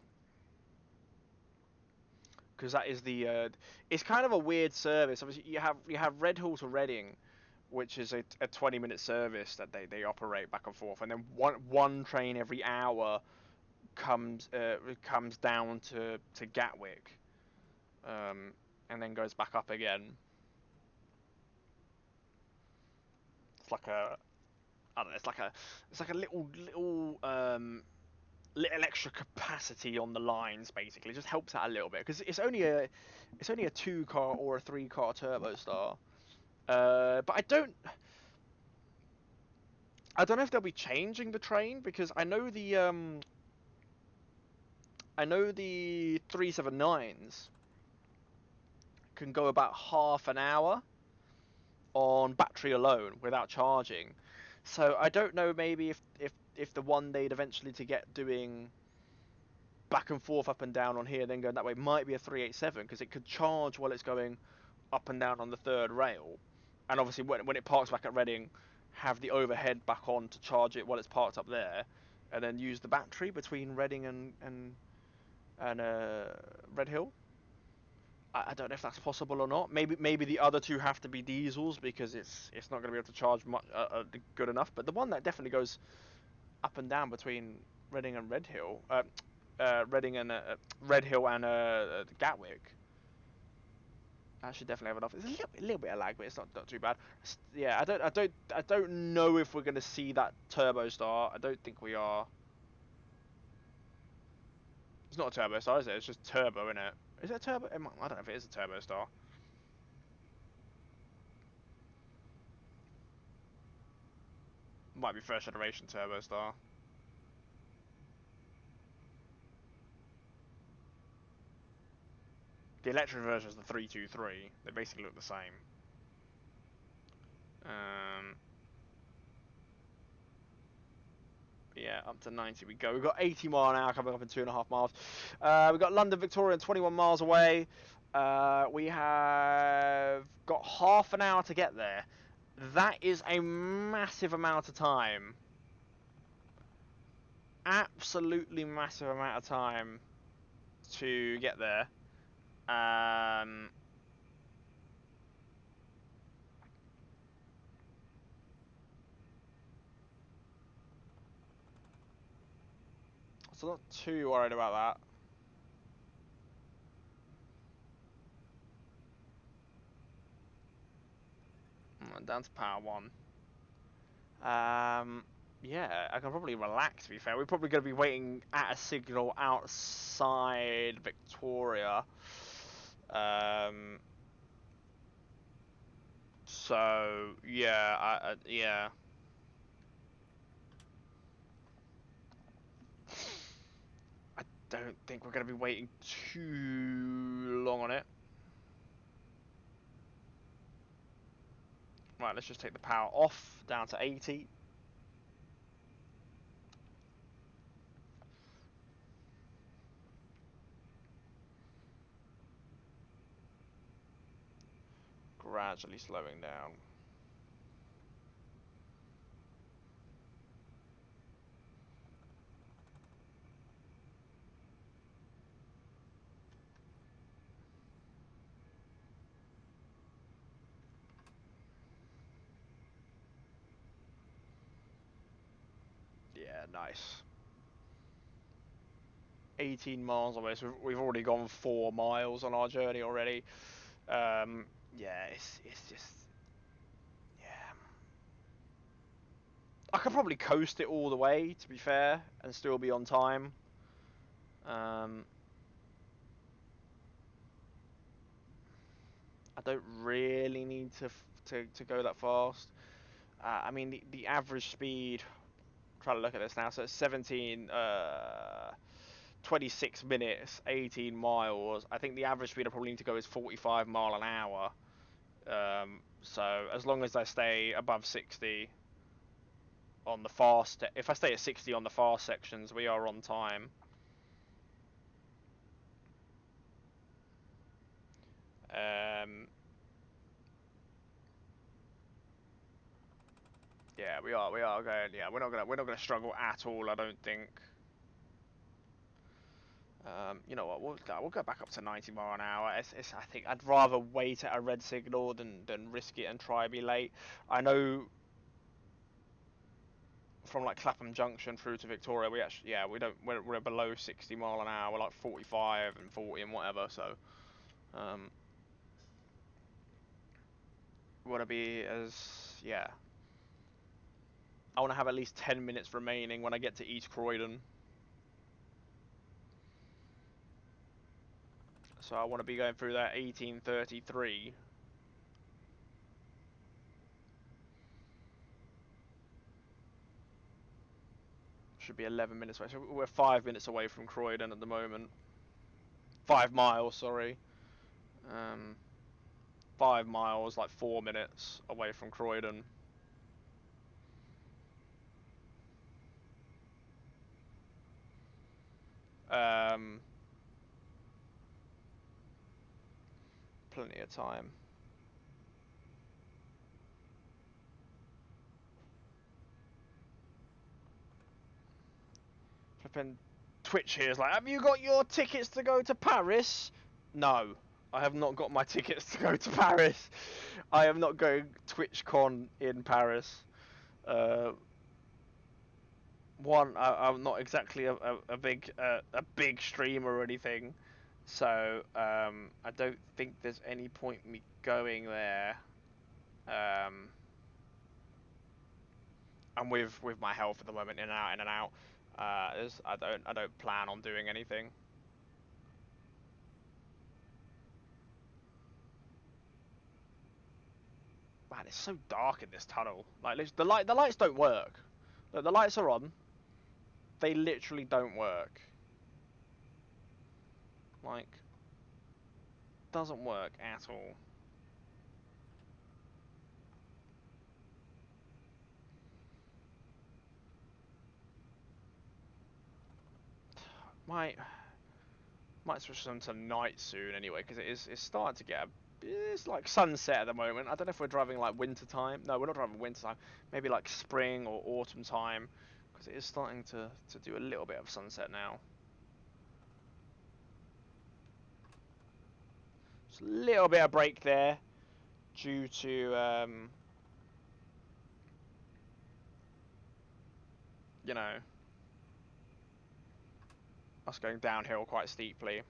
Because that is the it's kind of a weird service. Obviously you have Red Hill to Reading, which is a 20-minute service that they operate back and forth, and then one train every hour comes down to Gatwick, and then goes back up again. It's like a I don't know. It's like a little little extra capacity on the lines. Basically, it just helps out a little bit because it's only a 2-car or a 3-car Turbo Star. But I don't know if they'll be changing the train, because I know the 379s can go about half an hour on battery alone without charging. So I don't know, maybe if the one they'd eventually to get doing back and forth up and down on here then going that way might be a 387, because it could charge while it's going up and down on the third rail, and obviously when it parks back at Reading, have the overhead back on to charge it while it's parked up there, and then use the battery between Reading and Red Hill. I don't know if that's possible or not. Maybe the other two have to be diesels, because it's not going to be able to charge much good enough. But the one that definitely goes up and down between Reading and Red Hill, Reading and Red Hill and Gatwick, that should definitely have enough. There's a little bit of lag, but it's not too bad. Yeah, I don't know if we're going to see that Turbo Star. I don't think we are. It's not a Turbo Star, is it? It's just Turbo, isn't it? Is it a Turbo? I don't know if it is a Turbo Star. Might be first generation Turbo Star. The electric version is the 323. They basically look the same. Yeah, up to 90 we go. We've got 80 mile an hour coming up in 2.5 miles. We've got London Victoria 21 miles away. We have got half an hour to get there. That is a massive amount of time. Absolutely massive amount of time to get there. So not too worried about that. Down to power 1. Yeah, I can probably relax, to be fair. We're probably going to be waiting at a signal outside Victoria. So, yeah, yeah. I don't think we're going to be waiting too long on it. Right, let's just take the power off, down to 80. gradually slowing down. Yeah, nice. 18 miles away, so we've already gone 4 miles on our journey already. Yeah, it's just, yeah. I could probably coast it all the way, to be fair, and still be on time. I don't really need to go that fast. I mean, the average speed. Trying to look at this now, so it's 26 minutes, 18 miles. I think the average speed I probably need to go is 45 mile an hour. So as long as I stay above 60 on the fast, if I stay at 60 on the fast sections, we are on time. Yeah, we are going. Yeah, we're not gonna struggle at all. I don't think. You know what? We'll go back up to 90 mile an hour. I think I'd rather wait at a red signal than risk it and try to be late. I know from like Clapham Junction through to Victoria, we actually we're below 60 mile an hour. We're like 45 and 40 and whatever. So um, want to be as yeah. I want to have at least 10 minutes remaining when I get to East Croydon. So I want to be going through that 1833. Should be 11 minutes away. So we're 5 minutes away from Croydon at the moment. 5 miles, sorry. 5 miles, like 4 minutes away from Croydon. Plenty of time. Flipping Twitch here is like, have you got your tickets to go to Paris? No, I have not got my tickets to go to Paris. I am not going TwitchCon in Paris. One, I'm not exactly a big streamer or anything, so I don't think there's any point me going there. And with my health at the moment, in and out, in and out, I don't plan on doing anything. Man, it's so dark in this tunnel. Like the lights don't work. The lights are on. They literally don't work. Like, doesn't work at all. Might switch them to night soon anyway, because it's starting to get it's like sunset at the moment. I don't know if we're driving like winter time. No, we're not driving winter time. Maybe like spring or autumn time, because it is starting to do a little bit of sunset now. Just a little bit of break there due to you know, us going downhill quite steeply.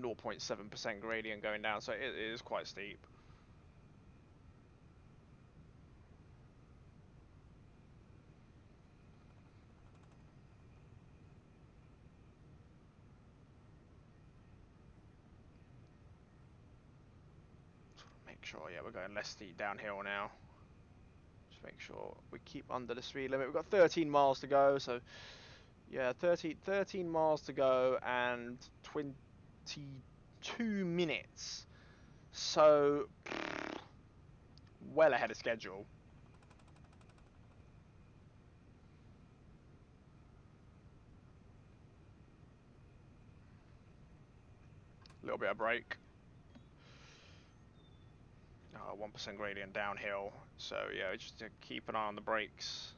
0.7% gradient going down, so it is quite steep. Make sure, yeah, we're going less steep downhill now. Just make sure we keep under the speed limit. We've got 13 miles to go, so yeah, 13 miles to go and 22 minutes. So, well ahead of schedule. little bit of brake. 1% gradient downhill, so yeah, just to keep an eye on the brakes.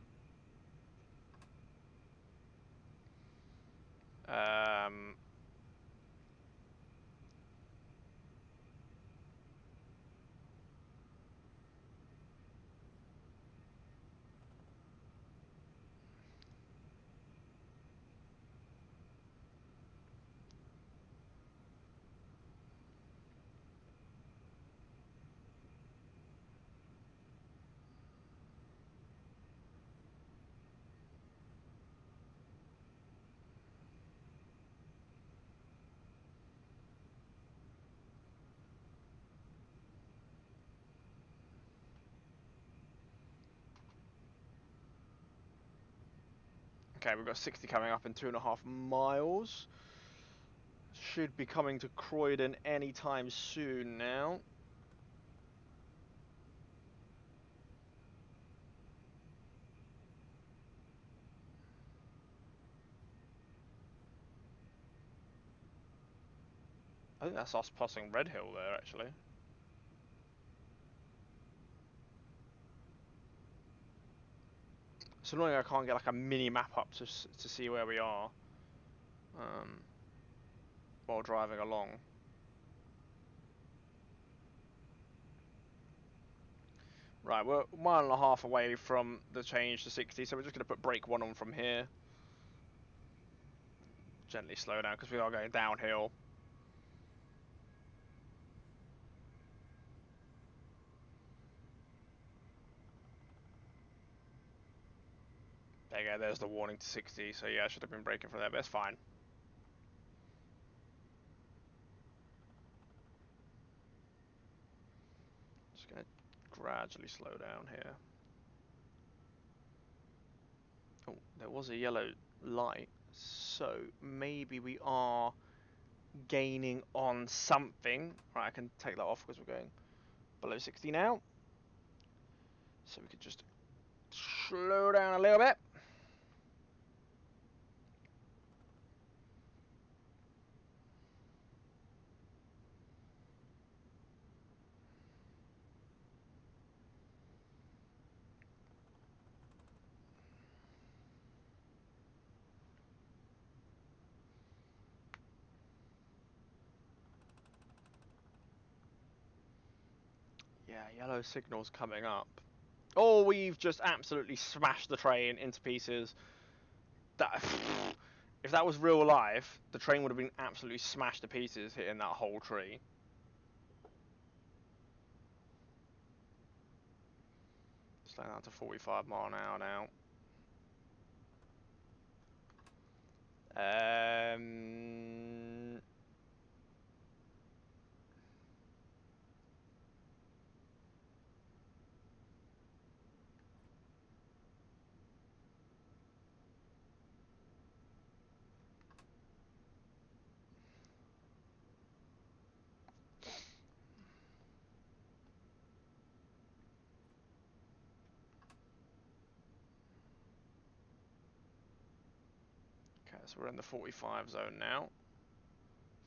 Okay, we've got 60 coming up in 2.5 miles. Should be coming to Croydon anytime soon now. I think that's us passing Red Hill there, actually. It's annoying I can't get like a mini map up to see where we are while driving along. Right, we're 1.5 miles away from the change to 60, so we're just going to put brake 1 on from here. Gently slow down because we are going downhill. There you go, there's the warning to 60, so yeah, I should have been braking from there, but it's fine. Just going to gradually slow down here. Oh, there was a yellow light, so maybe we are gaining on something. Right, I can take that off because we're going below 60 now. So we could just slow down a little bit. Yeah, yellow signal's coming up. Oh, we've just absolutely smashed the train into pieces. That, if that was real life, the train would have been absolutely smashed to pieces hitting that whole tree. Slowing down to 45 mile an hour now. Okay, so we're in the 45 zone now.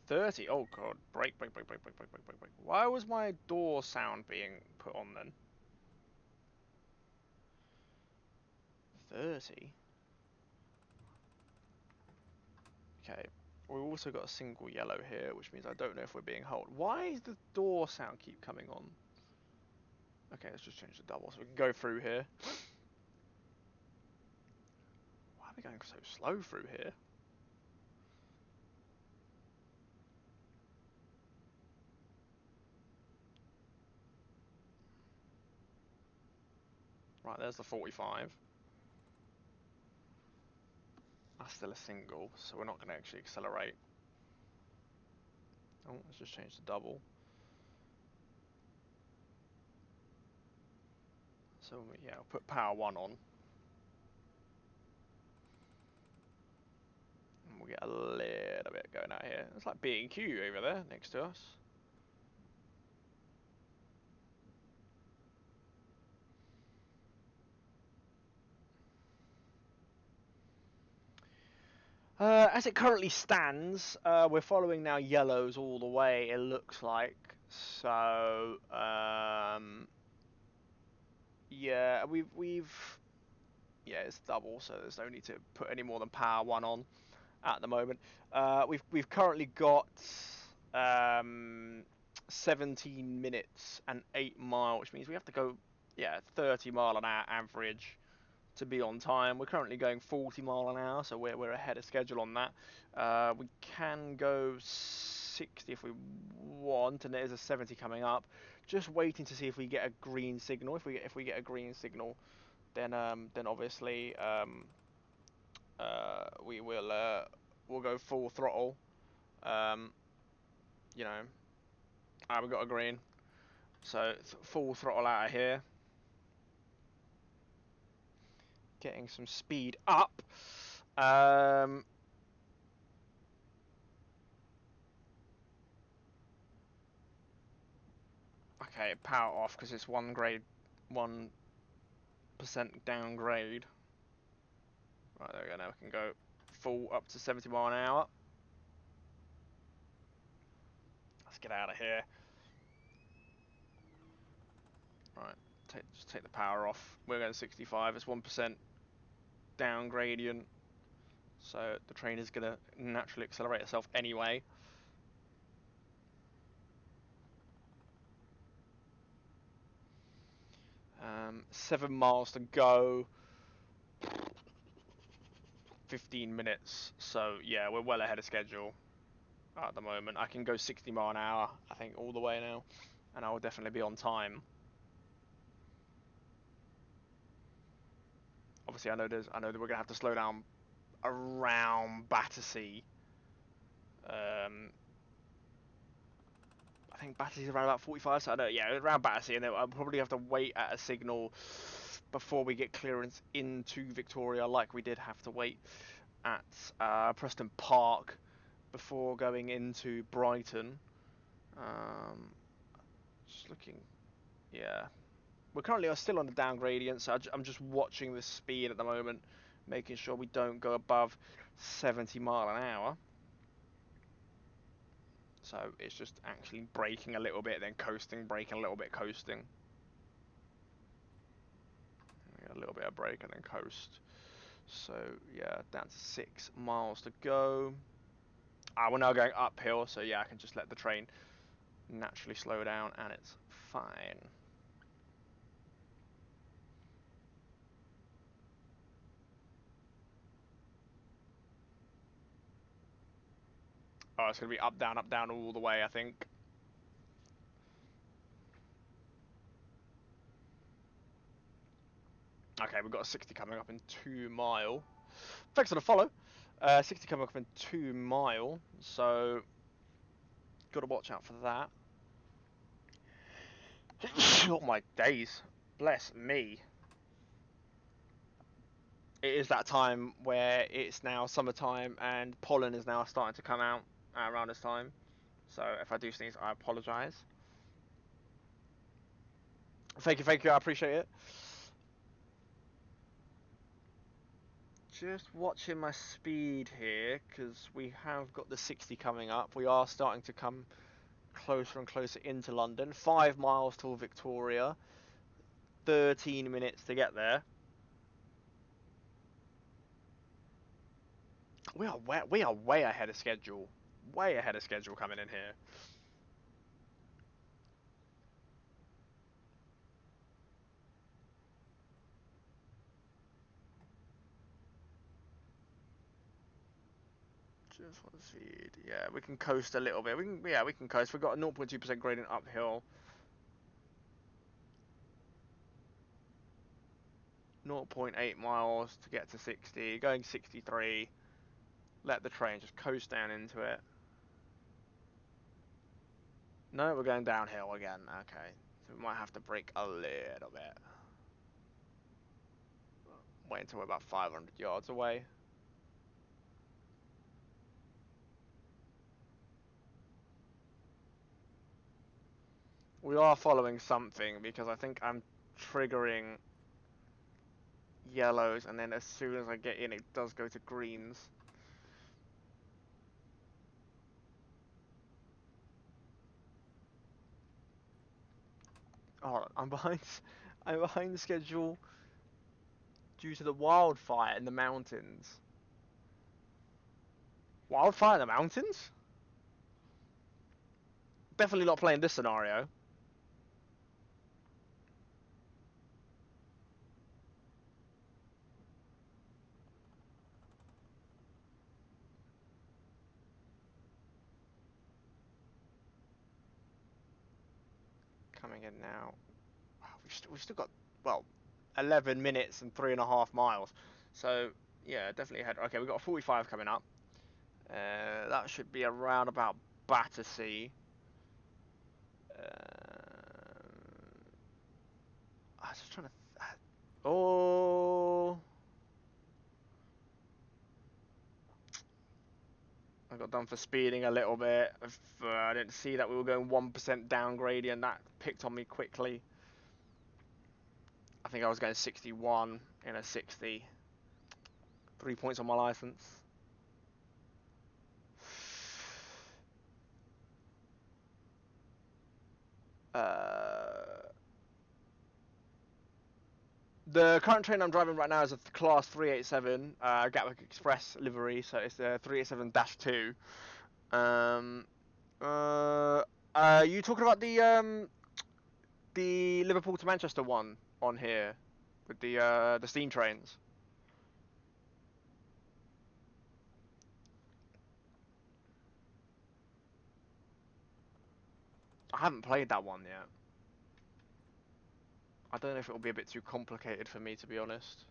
30. Oh god, brake, brake, brake, brake, brake, brake, brake, brake, brake. Why was my door sound being put on then? 30. Okay, we've also got a single yellow here, which means I don't know if we're being held. Why does the door sound keep coming on? Okay, let's just change the double so we can go through here. Why are we going so slow through here? Right, there's the 45. That's still a single, so we're not going to actually accelerate. Oh, let's just change the double. So yeah, I'll put power 1 on. And we'll get a little bit going out here. It's like B&Q over there next to us. As it currently stands, we're following now yellows all the way, it looks like. So, yeah, yeah, it's double, so there's no need to put any more than power 1 on at the moment. We've currently got 17 minutes and 8 miles, which means we have to go, yeah, 30 mile an hour average to be on time. We're currently going 40 mile an hour, so we're ahead of schedule on that. We can go 60 if we want, and there's a 70 coming up. Just waiting to see if we get a green signal. If we get a green signal, then obviously we'll go full throttle. You know, we got a green, so full throttle out of here. Getting some speed up. Okay, power off because it's 1% downgrade. Right, there we go. Now we can go full up to 70 mile an hour. Let's get out of here. Right, just take the power off. We're going 65. It's 1% down gradient, so the train is going to naturally accelerate itself anyway. Um, 7 miles to go. 15 minutes. So yeah, we're well ahead of schedule at the moment. I can go 60 mile an hour, I think, all the way now, and I will definitely be on time. Obviously, I know that we're gonna have to slow down around Battersea. I think Battersea's around about 45, so I know, yeah, around Battersea, and then I'll probably have to wait at a signal before we get clearance into Victoria, like we did have to wait at Preston Park before going into Brighton. Just looking, yeah. We're currently still on the down gradient, so I'm just watching the speed at the moment, making sure we don't go above 70 mile an hour. So it's just actually braking a little bit, then coasting, braking a little bit, coasting. A little bit of brake and then coast. So yeah, down to 6 miles to go. We're now going uphill, so yeah, I can just let the train naturally slow down and it's fine. Oh, it's going to be up, down all the way, I think. Okay, we've got a 60 coming up in 2 mile. Thanks for the follow. 60 coming up in 2 mile, so got to watch out for that. Oh my days, bless me. It is that time where it's now summertime and pollen is now starting to come out around this time. So if I do sneeze, I apologise. Thank you, I appreciate it. Just watching my speed here, because we have got the 60 coming up. We are starting to come closer and closer into London. 5 miles till Victoria. 13 minutes to get there. We are way ahead of schedule. Way ahead of schedule coming in here. Just want to see. Yeah, we can coast a little bit. We can coast. We've got a 0.2% gradient uphill. 0.8 miles to get to 60. Going 63. Let the train just coast down into it. No, we're going downhill again. Okay, so we might have to brake a little bit. Wait until we're about 500 yards away. We are following something because I think I'm triggering yellows, and then as soon as I get in, it does go to greens. Oh, I'm behind. I'm behind schedule due to the wildfire in the mountains. Wildfire in the mountains? Definitely not playing this scenario. Coming in now. Wow, we've still got, well, 11 minutes and 3.5 miles. So, yeah, definitely ahead. Okay, we've got a 45 coming up. That should be around about Battersea. I was just trying to. Oh. I got done for speeding a little bit. I didn't see that we were going 1% down gradient. That picked on me quickly. I think I was going 61 in a 60. 3 points on my license. The current train I'm driving right now is a Class 387 Gatwick Express livery, so it's the 387-2. You talking about the Liverpool to Manchester one on here with the steam trains? I haven't played that one yet. I don't know if it'll be a bit too complicated for me, to be honest.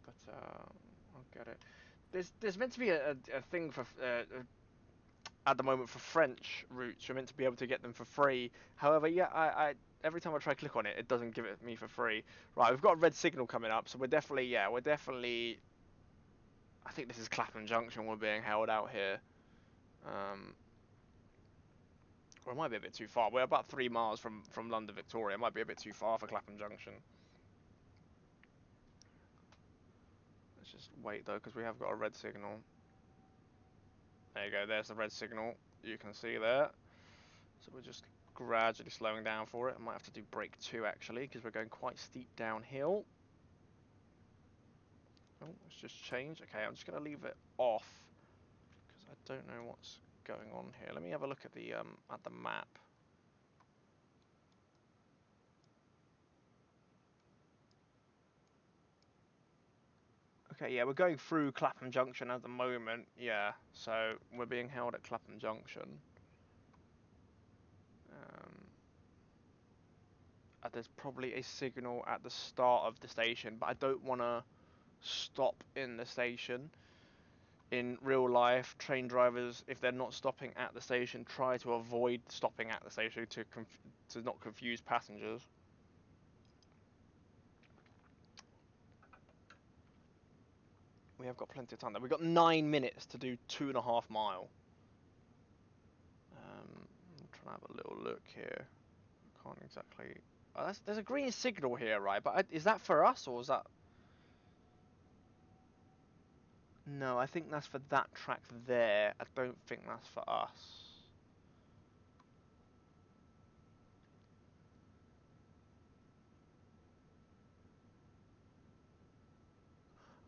But I'll get it. There's meant to be a thing for at the moment for French routes. You're meant to be able to get them for free. However, yeah, I every time I try to click on it, it doesn't give it me for free. Right, we've got a red signal coming up, so we're definitely I think this is Clapham Junction. We're being held out here. Or it might be a bit too far. We're about 3 miles from London Victoria. It might be a bit too far for Clapham Junction. Let's just wait though, because we have got a red signal. There you go. There's the red signal. You can see there. So we're just gradually slowing down for it. I might have to do brake 2 actually, because we're going quite steep downhill. Oh, let's just change. Okay, I'm just going to leave it off because I don't know what's going on here. Let me have a look at the map. Okay, yeah, we're going through Clapham Junction at the moment. Yeah, so we're being held at Clapham Junction. There's probably a signal at the start of the station, but I don't want to stop in the station. In real life, train drivers, if they're not stopping at the station, try to avoid stopping at the station to not confuse passengers. We have got plenty of time there. We've got 9 minutes to do 2.5 mile. I'm trying to have a little look here. I can't exactly. Oh, there's a green signal here, right? But is that for us or is that? No, I think that's for that track there. I don't think that's for us.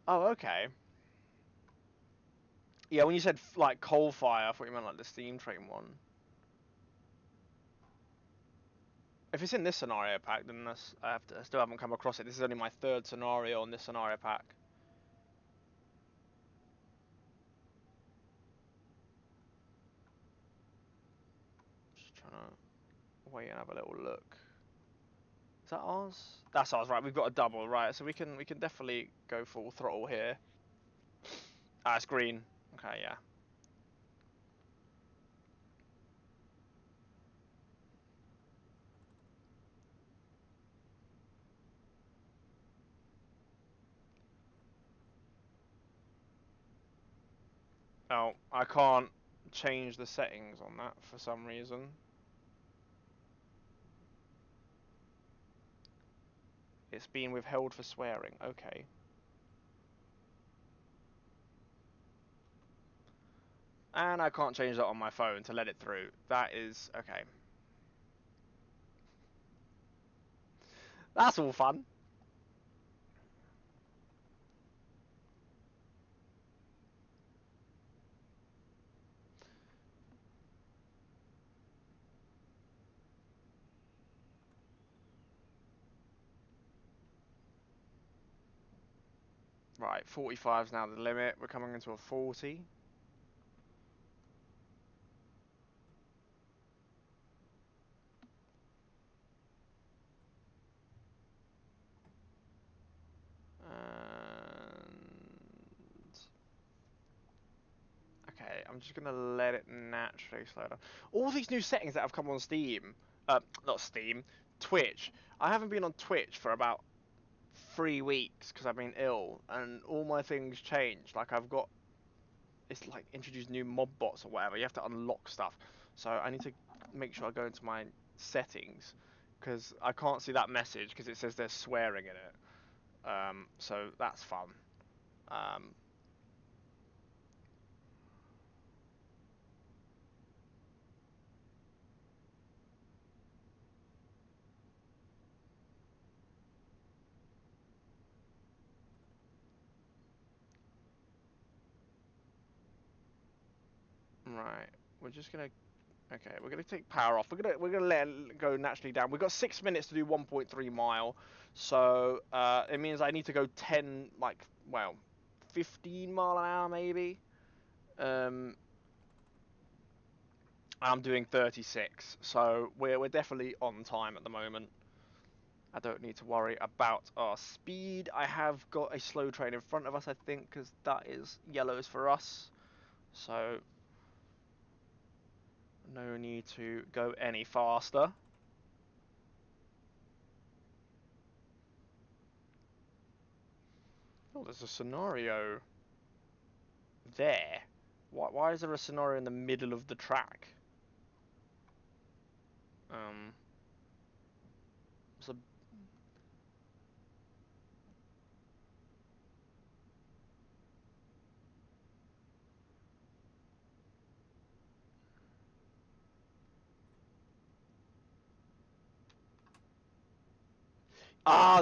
Oh, okay. Yeah, when you said like coal fire, I thought you meant like the steam train one. If it's in this scenario pack, then I still haven't come across it. This is only my 3rd scenario on this scenario pack. Just trying to wait and have a little look. Is that ours? That's ours, right? We've got a double, right? So we can definitely go full throttle here. Ah, it's green. Okay, yeah. Oh, I can't change the settings on that for some reason. It's been withheld for swearing. Okay. And I can't change that on my phone to let it through. That is okay. That's all fun. Right, 45 is now the limit. We're coming into a 40. And okay, I'm just gonna let it naturally slow down. All these new settings that have come on Steam, not Steam, Twitch. I haven't been on Twitch for about 3 weeks because I've been ill, and all my things changed. Like I've got, it's like introduced new mob bots or whatever. You have to unlock stuff, so I need to make sure I go into my settings because I can't see that message because it says there's swearing in it. So that's fun. Um, right, we're just gonna. Okay, we're gonna take power off. We're gonna let it go naturally down. We've got 6 minutes to do 1.3 mile, so it means I need to go 10, like, well, 15 mile an hour maybe. Um, I'm doing 36, so we're definitely on time at the moment. I don't need to worry about our speed. I have got a slow train in front of us, I think, because that is yellows for us. So no need to go any faster. Oh, there's a scenario there. Why is there a scenario in the middle of the track? Um, so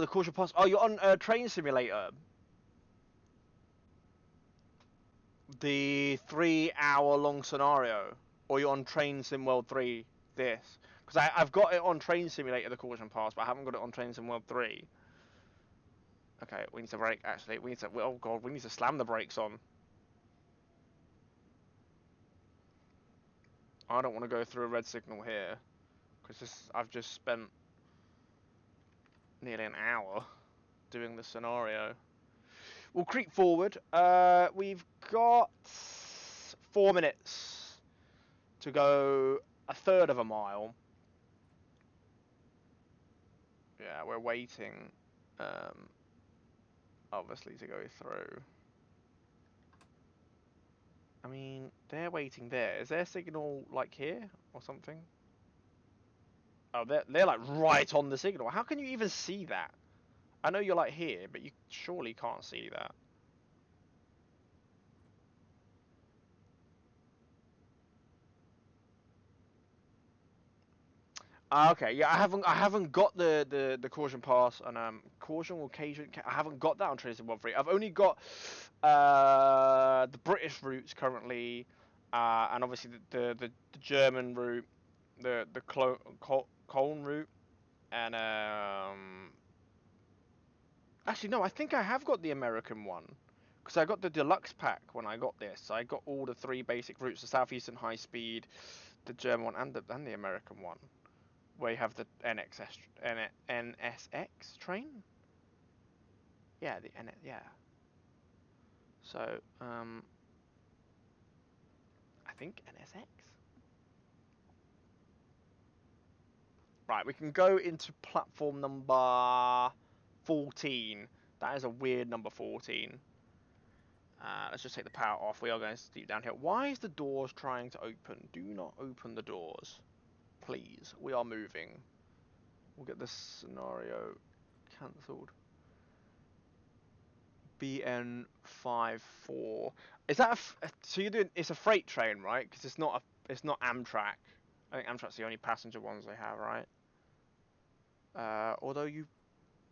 the caution pass. Oh, you're on Train Simulator, the 3 hour long scenario, or you're on Train Sim World 3. This, because I've got it on Train Simulator, the caution pass, but I haven't got it on Train Sim World 3. Okay, we need to brake. Actually, we need to. Oh god, we need to slam the brakes on. I don't want to go through a red signal here, because I've just spent nearly an hour doing the scenario. We'll creep forward. We've got 4 minutes to go a third of a mile. Yeah, we're waiting, obviously, to go through. I mean, they're waiting there. Is there a signal, like, here or something? Oh, they're like right on the signal. How can you even see that? I know you're like here, but you surely can't see that. Okay, yeah, I haven't got the caution pass and caution occasion. I haven't got that on Tracy 1-3. I've only got the British routes currently, and obviously the German route, the Cologne route, and actually no, I think I have got the American one because I got the deluxe pack when I got this. So I got all the three basic routes: the southeastern high speed, the German one, and the American one, where you have the NSX train. Yeah, yeah. So I think NSX. Right, we can go into platform number 14. That is a weird number 14. Let's just take the power off. We are going steep down here. Why is the doors trying to open? Do not open the doors. Please. We are moving. We'll get this scenario cancelled. BN54. Is that so you're doing, it's a freight train, right? Because it's not Amtrak. I think Amtrak's the only passenger ones they have, right? Although you